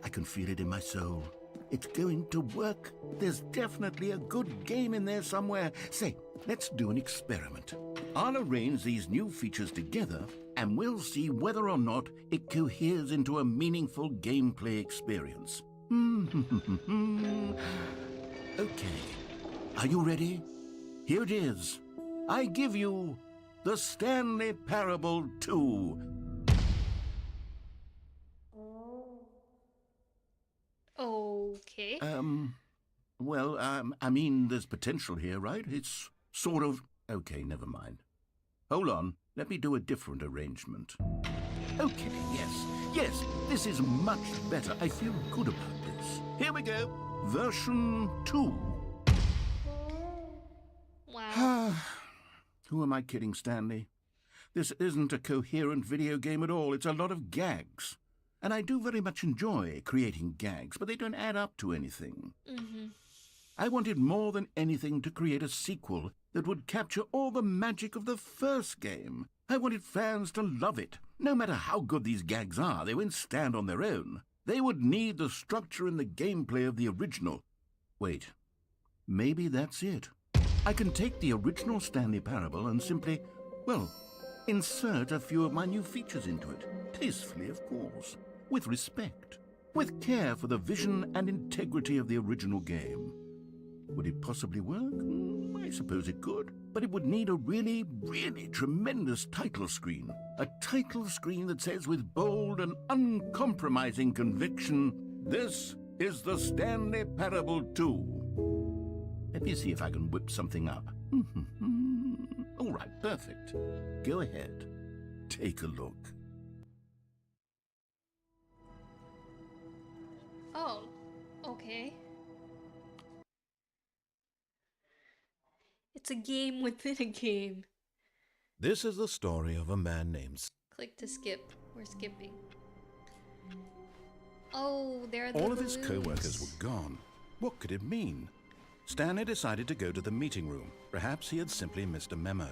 I can feel it in my soul. It's going to work. There's definitely a good game in there somewhere. Say, let's do an experiment. I'll arrange these new features together, and we'll see whether or not it coheres into a meaningful gameplay experience. Okay. Are you ready? Here it is. I give you the Stanley Parable 2. Okay. I mean, there's potential here, right? It's sort of... Okay, never mind. Hold on. Let me do a different arrangement. Okay, yes, this is much better. I feel good about this. Here we go. Version 2. Wow. Who am I kidding, Stanley? This isn't a coherent video game at all. It's a lot of gags. And I do very much enjoy creating gags, but they don't add up to anything. I wanted more than anything to create a sequel that would capture all the magic of the first game. I wanted fans to love it. No matter how good these gags are, they won't stand on their own. They would need the structure and the gameplay of the original. Wait, maybe that's it. I can take the original Stanley Parable and simply, well, insert a few of my new features into it. Tastefully, of course. With respect. With care for the vision and integrity of the original game. Would it possibly work? I suppose it could, but it would need a really, really tremendous title screen. A title screen that says with bold and uncompromising conviction, "This is the Stanley Parable 2." Let me see if I can whip something up. All right, perfect. Go ahead. Take a look. Oh, okay. It's a game within a game. This is the story of a man named... Click to skip. We're skipping. Oh, there are the All of his balloons. co-workers were gone. What could it mean? Stanley decided to go to the meeting room. Perhaps he had simply missed a memo.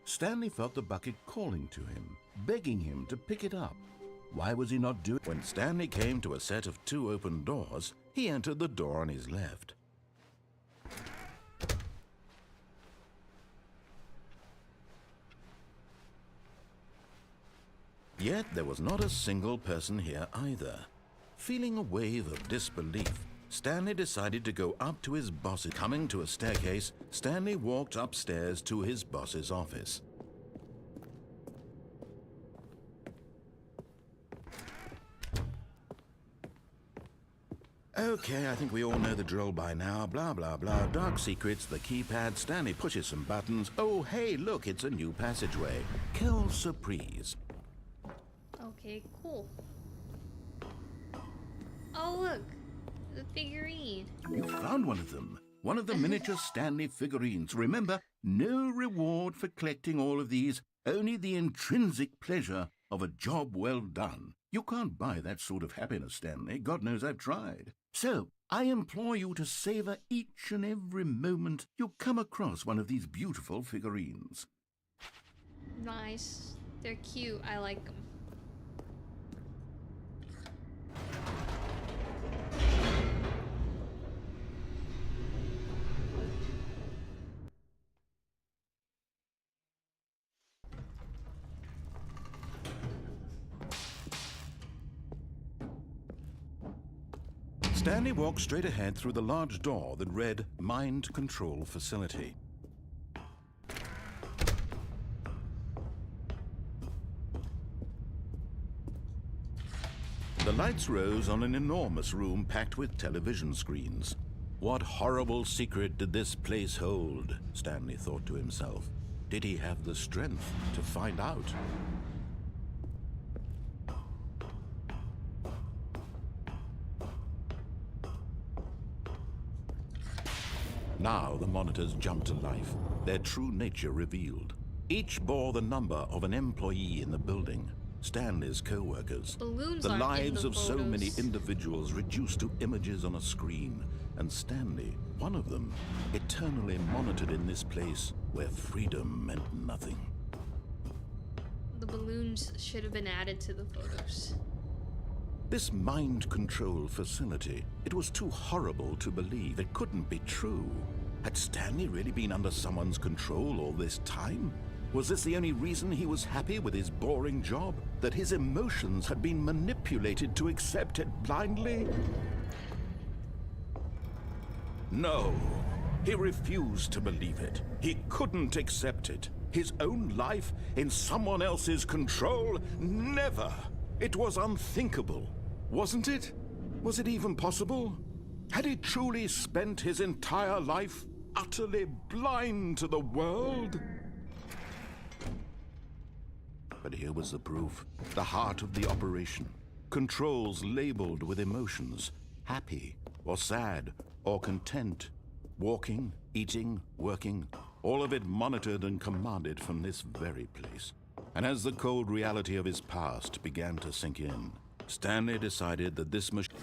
Stanley felt the bucket calling to him, begging him to pick it up. Why was he not doing it? When Stanley came to a set of 2 open doors, he entered the door on his left. Yet there was not a single person here either. Feeling a wave of disbelief, Stanley decided to go up to his boss. Coming to a staircase, Stanley walked upstairs to his boss's office. Okay, I think we all know the drill by now. Blah, blah, blah. Dark secrets, the keypad. Stanley pushes some buttons. Oh, hey, look, it's a new passageway. Quelle surprise. Okay, cool. Oh, look. The figurine. You found one of them. One of the miniature Stanley figurines. Remember, no reward for collecting all of these, only the intrinsic pleasure of a job well done. You can't buy that sort of happiness, Stanley. God knows I've tried. So, I implore you to savor each and every moment you come across one of these beautiful figurines. Nice. They're cute. I like them. Stanley walked straight ahead through the large door that read Mind Control Facility. The lights rose on an enormous room packed with television screens. What horrible secret did this place hold? Stanley thought to himself. Did he have the strength to find out? Now the monitors jumped to life, their true nature revealed. Each bore the number of an employee in the building, Stanley's co-workers. Balloons The aren't in lives the of so many photos. individuals reduced to images on a screen, and Stanley, one of them, eternally monitored in this place where freedom meant nothing. The balloons should have been added to the photos. This mind control facility, it was too horrible to believe. It couldn't be true. Had Stanley really been under someone's control all this time? Was this the only reason he was happy with his boring job? That his emotions had been manipulated to accept it blindly? No, he refused to believe it. He couldn't accept it. His own life in someone else's control? Never! It was unthinkable. Wasn't it? Was it even possible? Had he truly spent his entire life utterly blind to the world? But here was the proof. The heart of the operation. Controls labeled with emotions. Happy, or sad, or content. Walking, eating, working. All of it monitored and commanded from this very place. And as the cold reality of his past began to sink in, Stanley decided that this machine...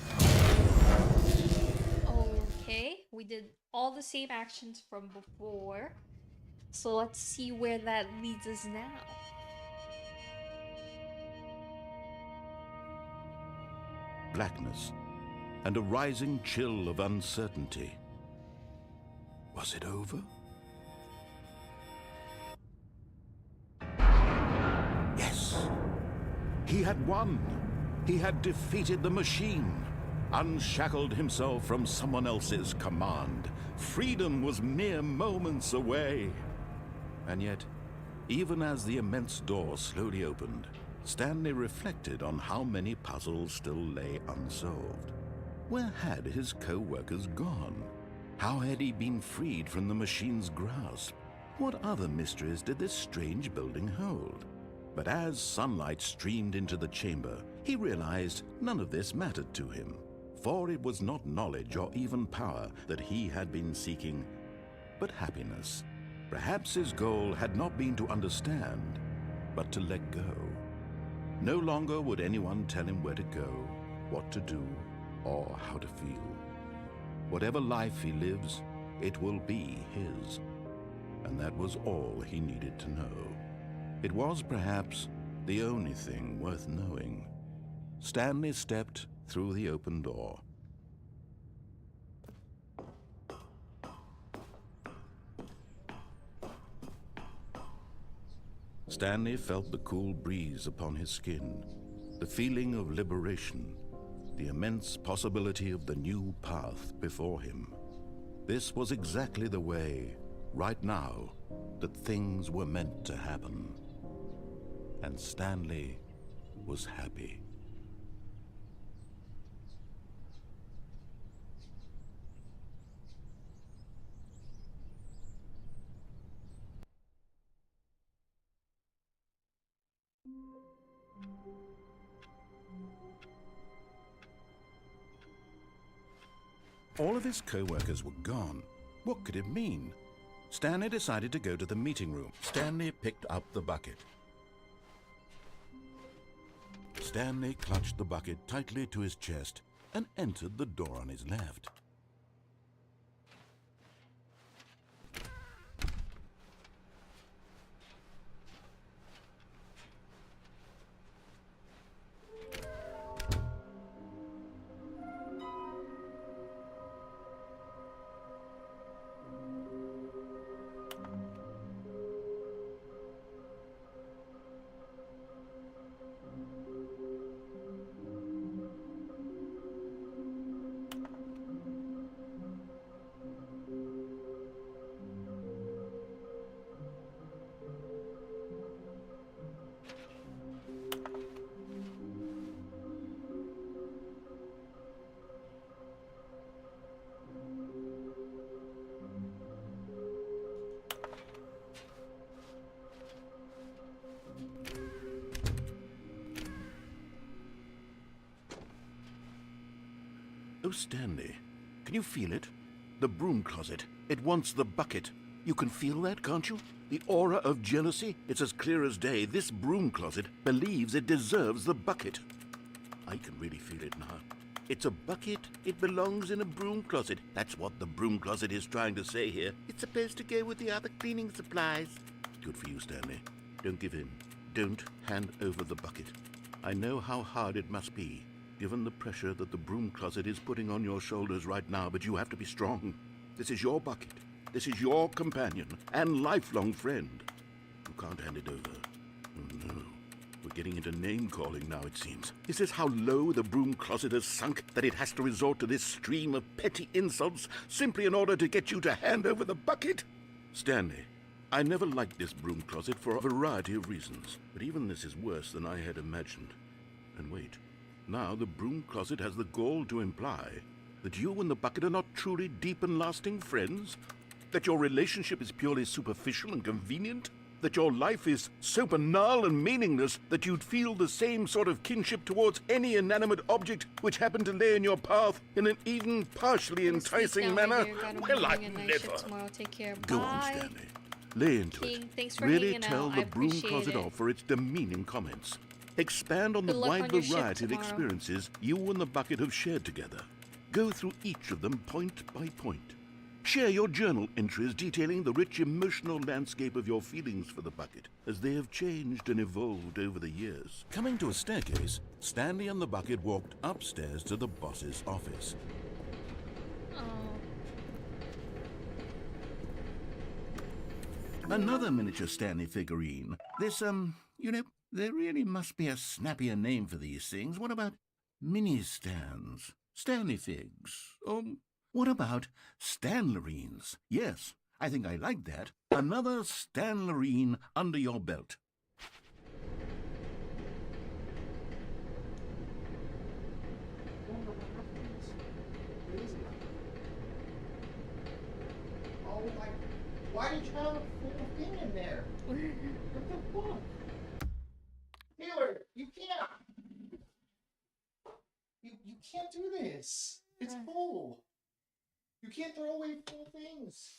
Okay, we did all the same actions from before. So let's see where that leads us now. Blackness, and a rising chill of uncertainty. Was it over? Yes. He had won. He had defeated the machine. unshackled himself from someone else's command. Freedom was mere moments away. And yet, even as the immense door slowly opened, Stanley reflected on how many puzzles still lay unsolved. Where had his co-workers gone? How had he been freed from the machine's grasp? What other mysteries did this strange building hold? But as sunlight streamed into the chamber, he realized none of this mattered to him, for it was not knowledge or even power that he had been seeking, but happiness. Perhaps his goal had not been to understand, but to let go. No longer would anyone tell him where to go, what to do, or how to feel. Whatever life he lives, it will be his. And that was all he needed to know. It was perhaps the only thing worth knowing. Stanley stepped through the open door. Stanley felt the cool breeze upon his skin, the feeling of liberation, the immense possibility of the new path before him. This was exactly the way, right now, that things were meant to happen. And Stanley was happy. All of his co-workers were gone. What could it mean? Stanley decided to go to the meeting room. Stanley picked up the bucket. Stanley clutched the bucket tightly to his chest and entered the door on his left. Oh, Stanley, can you feel it? The broom closet. It wants the bucket. You can feel that, can't you? The aura of jealousy? It's as clear as day. This broom closet believes it deserves the bucket. I can really feel it now. It's a bucket. It belongs in a broom closet. That's what the broom closet is trying to say here. It's supposed to go with the other cleaning supplies. Good for you, Stanley. Don't give in. Don't hand over the bucket. I know how hard it must be, given the pressure that the broom closet is putting on your shoulders right now, but you have to be strong. This is your bucket. This is your companion and lifelong friend. You can't hand it over. Oh, no. We're getting into name-calling now, it seems. Is this how low the broom closet has sunk, that it has to resort to this stream of petty insults simply in order to get you to hand over the bucket? Stanley, I never liked this broom closet for a variety of reasons, but even this is worse than I had imagined. And wait. Now the broom closet has the gall to imply that you and the bucket are not truly deep and lasting friends? That your relationship is purely superficial and convenient? That your life is so banal and meaningless that you'd feel the same sort of kinship towards any inanimate object which happened to lay in your path in an even partially enticing manner? Well, I've never. Take care. Go Bye. on, Stanley. Lay into King, it. thanks for Really hanging tell out. the I broom appreciate closet it. off for its demeaning comments. Expand on Good the luck wide on your shift variety of tomorrow. experiences you and the bucket have shared together. Go through each of them point by point. Share your journal entries detailing the rich emotional landscape of your feelings for the bucket as they have changed and evolved over the years. Coming to a staircase, Stanley and the bucket walked upstairs to the boss's office. Oh. Another miniature Stanley figurine. This, there really must be a snappier name for these things. What about mini stands? Stanley figs. What about Stanlerines? Yes, I think I like that. Another Stanlerine under your belt. Oh my... Why did you have a full thing in there? What the fuck? Taylor, you can't. You can't do this. It's full. You can't throw away full things.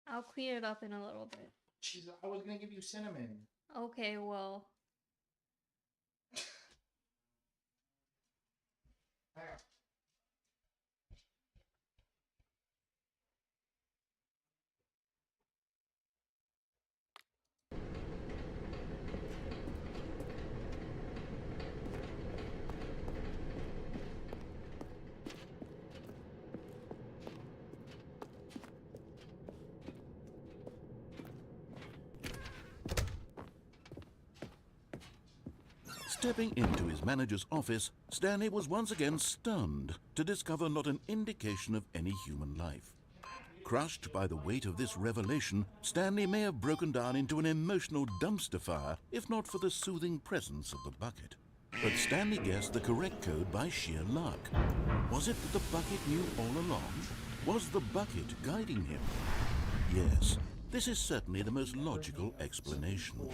I'll clean it up in a little bit. Jeez, I was gonna give you cinnamon. Okay, well. Stepping into his manager's office, Stanley was once again stunned to discover not an indication of any human life. Crushed by the weight of this revelation, Stanley may have broken down into an emotional dumpster fire if not for the soothing presence of the bucket. But Stanley guessed the correct code by sheer luck. Was it that the bucket knew all along? Was the bucket guiding him? Yes, this is certainly the most logical explanation.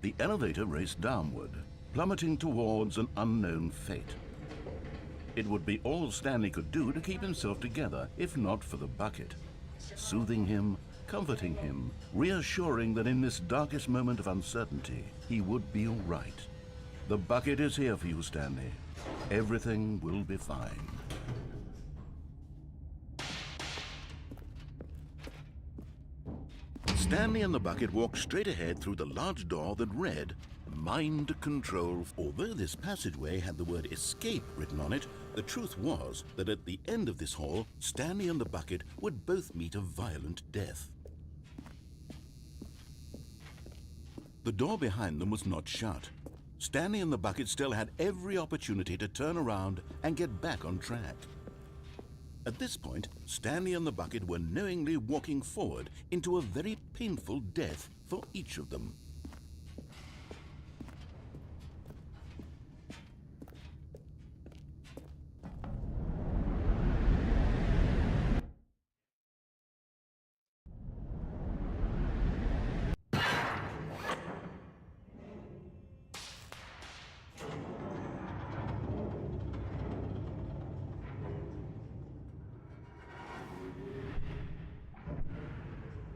The elevator raced downward, plummeting towards an unknown fate. It would be all Stanley could do to keep himself together, if not for the bucket. Soothing him, comforting him, reassuring that in this darkest moment of uncertainty, he would be all right. The bucket is here for you, Stanley. Everything will be fine. Stanley and the bucket walked straight ahead through the large door that read, Mind Control. Although this passageway had the word escape written on it, the truth was that at the end of this hall, Stanley and the bucket would both meet a violent death. The door behind them was not shut. Stanley and the bucket still had every opportunity to turn around and get back on track. At this point, Stanley and the bucket were knowingly walking forward into a very painful death for each of them.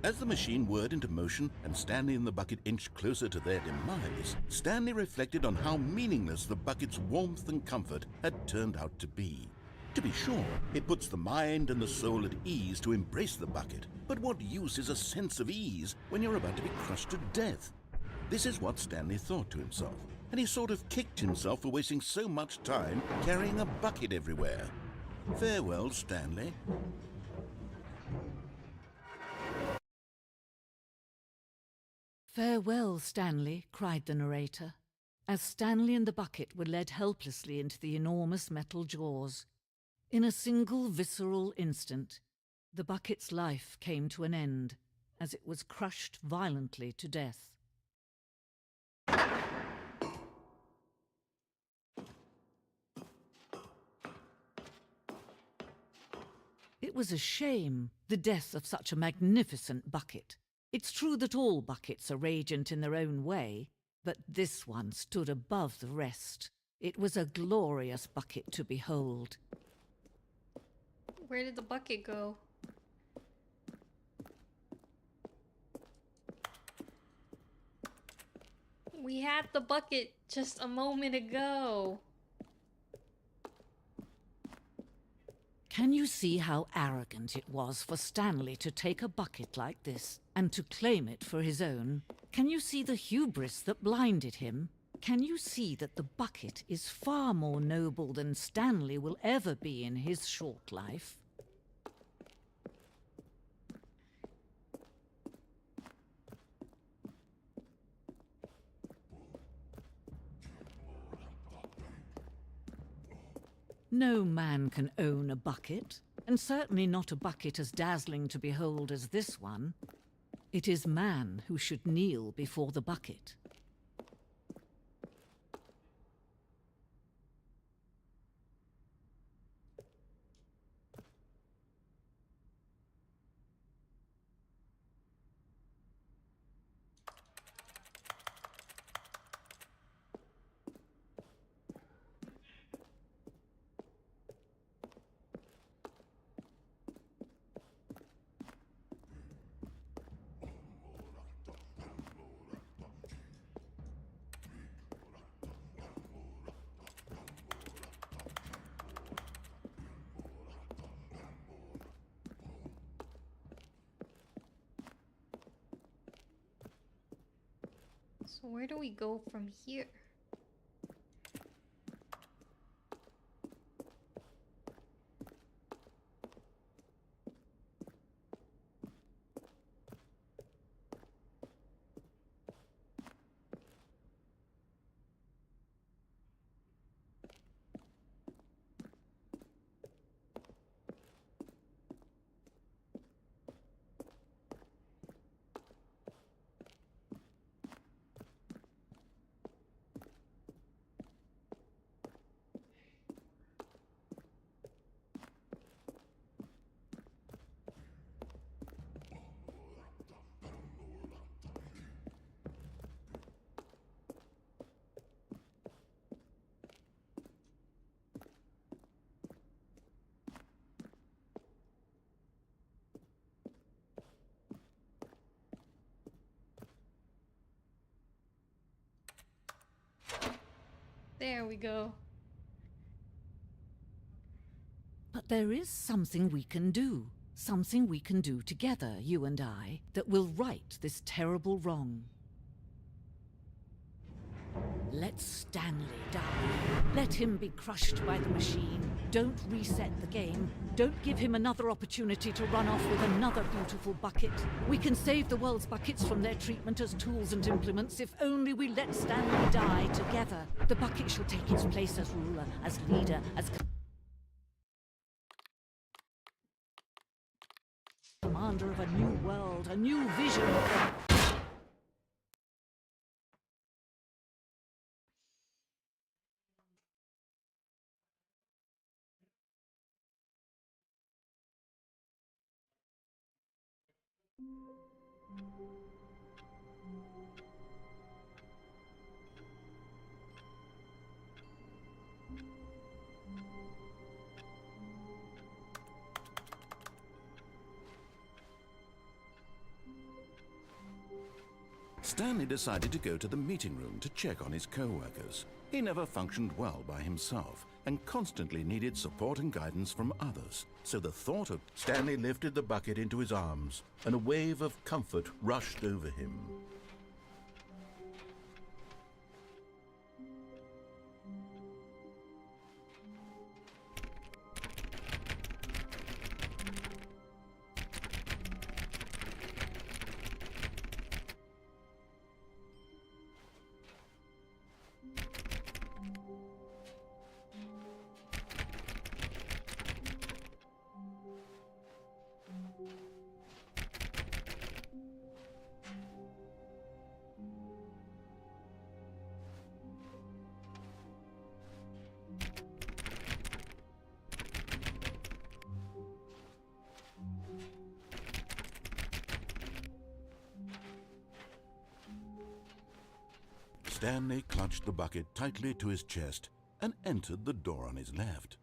As the machine whirred into motion and Stanley and the bucket inched closer to their demise, Stanley reflected on how meaningless the bucket's warmth and comfort had turned out to be. To be sure, it puts the mind and the soul at ease to embrace the bucket, but what use is a sense of ease when you're about to be crushed to death? This is what Stanley thought to himself, and he sort of kicked himself for wasting so much time carrying a bucket everywhere. Farewell, Stanley. "Farewell, Stanley," cried the narrator, as Stanley and the bucket were led helplessly into the enormous metal jaws. In a single visceral instant, the bucket's life came to an end as it was crushed violently to death. It was a shame, the death of such a magnificent bucket. It's true that all buckets are radiant in their own way, but this one stood above the rest. It was a glorious bucket to behold. Where did the bucket go? We had the bucket just a moment ago. Can you see how arrogant it was for Stanley to take a bucket like this and to claim it for his own? Can you see the hubris that blinded him? Can you see that the bucket is far more noble than Stanley will ever be in his short life? No man can own a bucket, and certainly not a bucket as dazzling to behold as this one. It is man who should kneel before the bucket. So where do we go from here? There we go. But there is something we can do. Something we can do together, you and I, that will right this terrible wrong. Let Stanley die. Let him be crushed by the machine. Don't reset the game. Don't give him another opportunity to run off with another beautiful bucket. We can save the world's buckets from their treatment as tools and implements if only we let Stanley die together. The bucket shall take its place as ruler, as leader, as commander of a new world, a new vision of the... Stanley decided to go to the meeting room to check on his co-workers. He never functioned well by himself and constantly needed support and guidance from others. So the thought of Stanley lifted the bucket into his arms, and a wave of comfort rushed over him. Stanley clutched the bucket tightly to his chest and entered the door on his left.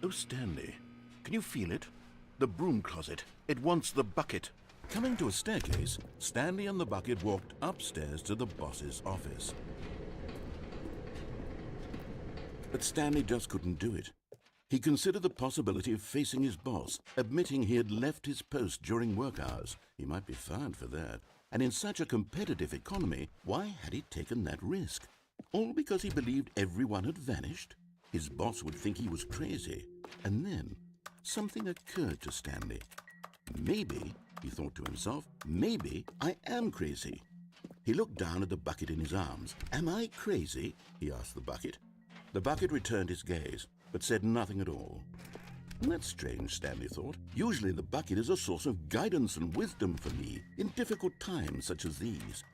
Oh, Stanley, can you feel it? The broom closet. It wants the bucket. Coming to a staircase, Stanley and the bucket walked upstairs to the boss's office. But Stanley just couldn't do it. He considered the possibility of facing his boss, admitting he had left his post during work hours. He might be fired for that. And in such a competitive economy, why had he taken that risk? All because he believed everyone had vanished? His boss would think he was crazy. And then something occurred to Stanley. Maybe, he thought to himself, maybe I am crazy. He looked down at the bucket in his arms. Am I crazy? He asked the bucket. The bucket returned his gaze, but said nothing at all. That's strange, Stanley thought. Usually the bucket is a source of guidance and wisdom for me in difficult times such as these.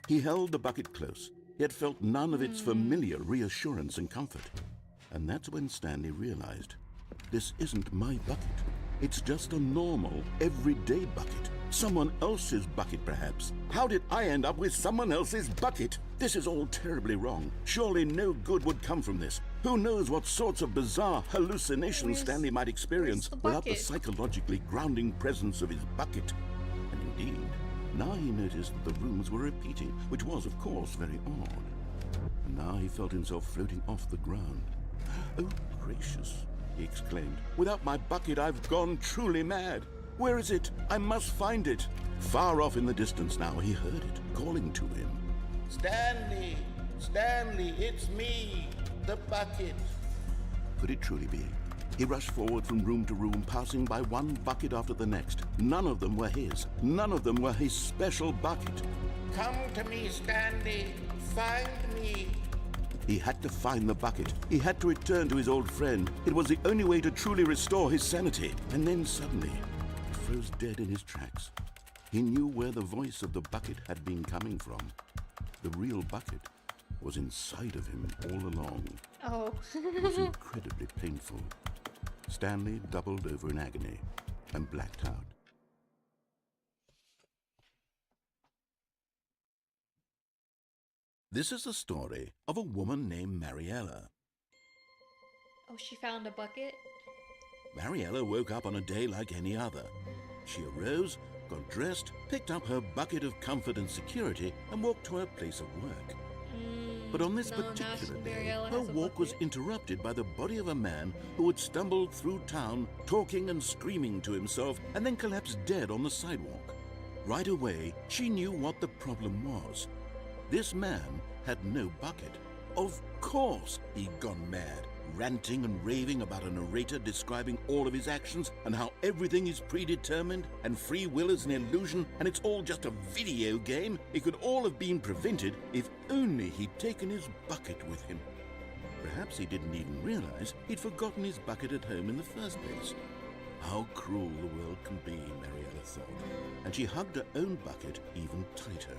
He held the bucket close, yet felt none of its familiar reassurance and comfort. And that's when Stanley realized, this isn't my bucket. It's just a normal, everyday bucket. Someone else's bucket, perhaps. How did I end up with someone else's bucket? This is all terribly wrong. Surely no good would come from this. Who knows what sorts of bizarre hallucinations Stanley might experience without the psychologically grounding presence of his bucket. And indeed, now he noticed that the rooms were repeating, which was, of course, very odd. And now he felt himself floating off the ground. Oh, gracious, he exclaimed. Without my bucket, I've gone truly mad. Where is it? I must find it. Far off in the distance now, he heard it, calling to him. Stanley! Stanley, it's me, the bucket. Could it truly be? He rushed forward from room to room, passing by one bucket after the next. None of them were his. None of them were his special bucket. Come to me, Stanley. Find me. He had to find the bucket. He had to return to his old friend. It was the only way to truly restore his sanity. And then suddenly, he froze dead in his tracks. He knew where the voice of the bucket had been coming from. The real bucket was inside of him all along. Oh. It was incredibly painful. Stanley doubled over in agony and blacked out. This is the story of a woman named Mariella. Oh, she found a bucket? Mariella woke up on a day like any other. She arose, got dressed, picked up her bucket of comfort and security, and walked to her place of work. But on this particular day, her walk was interrupted by the body of a man who had stumbled through town, talking and screaming to himself, and then collapsed dead on the sidewalk. Right away, she knew what the problem was. This man had no bucket. Of course he'd gone mad, ranting and raving about a narrator describing all of his actions and how everything is predetermined and free will is an illusion and it's all just a video game. It could all have been prevented if only he'd taken his bucket with him. Perhaps he didn't even realize he'd forgotten his bucket at home in the first place. How cruel the world can be, Mariella thought, and she hugged her own bucket even tighter.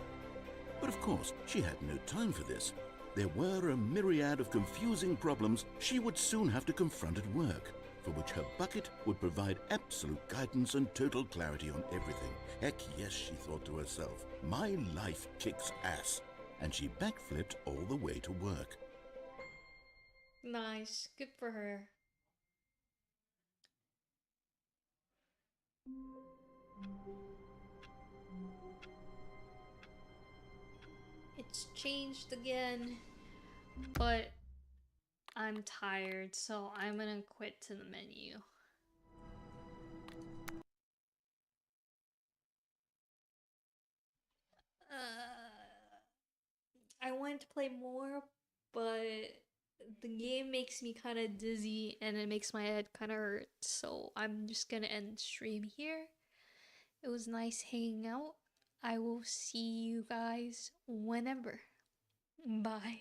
But of course, she had no time for this. There were a myriad of confusing problems she would soon have to confront at work, for which her bucket would provide absolute guidance and total clarity on everything. Heck yes, she thought to herself, my life kicks ass. And she backflipped all the way to work. Nice. Good for her. It's changed again, but I'm tired, so I'm gonna quit to the menu. I wanted to play more, but the game makes me kind of dizzy and it makes my head kind of hurt, so I'm just gonna end the stream here. It was nice hanging out. I will see you guys whenever. Bye.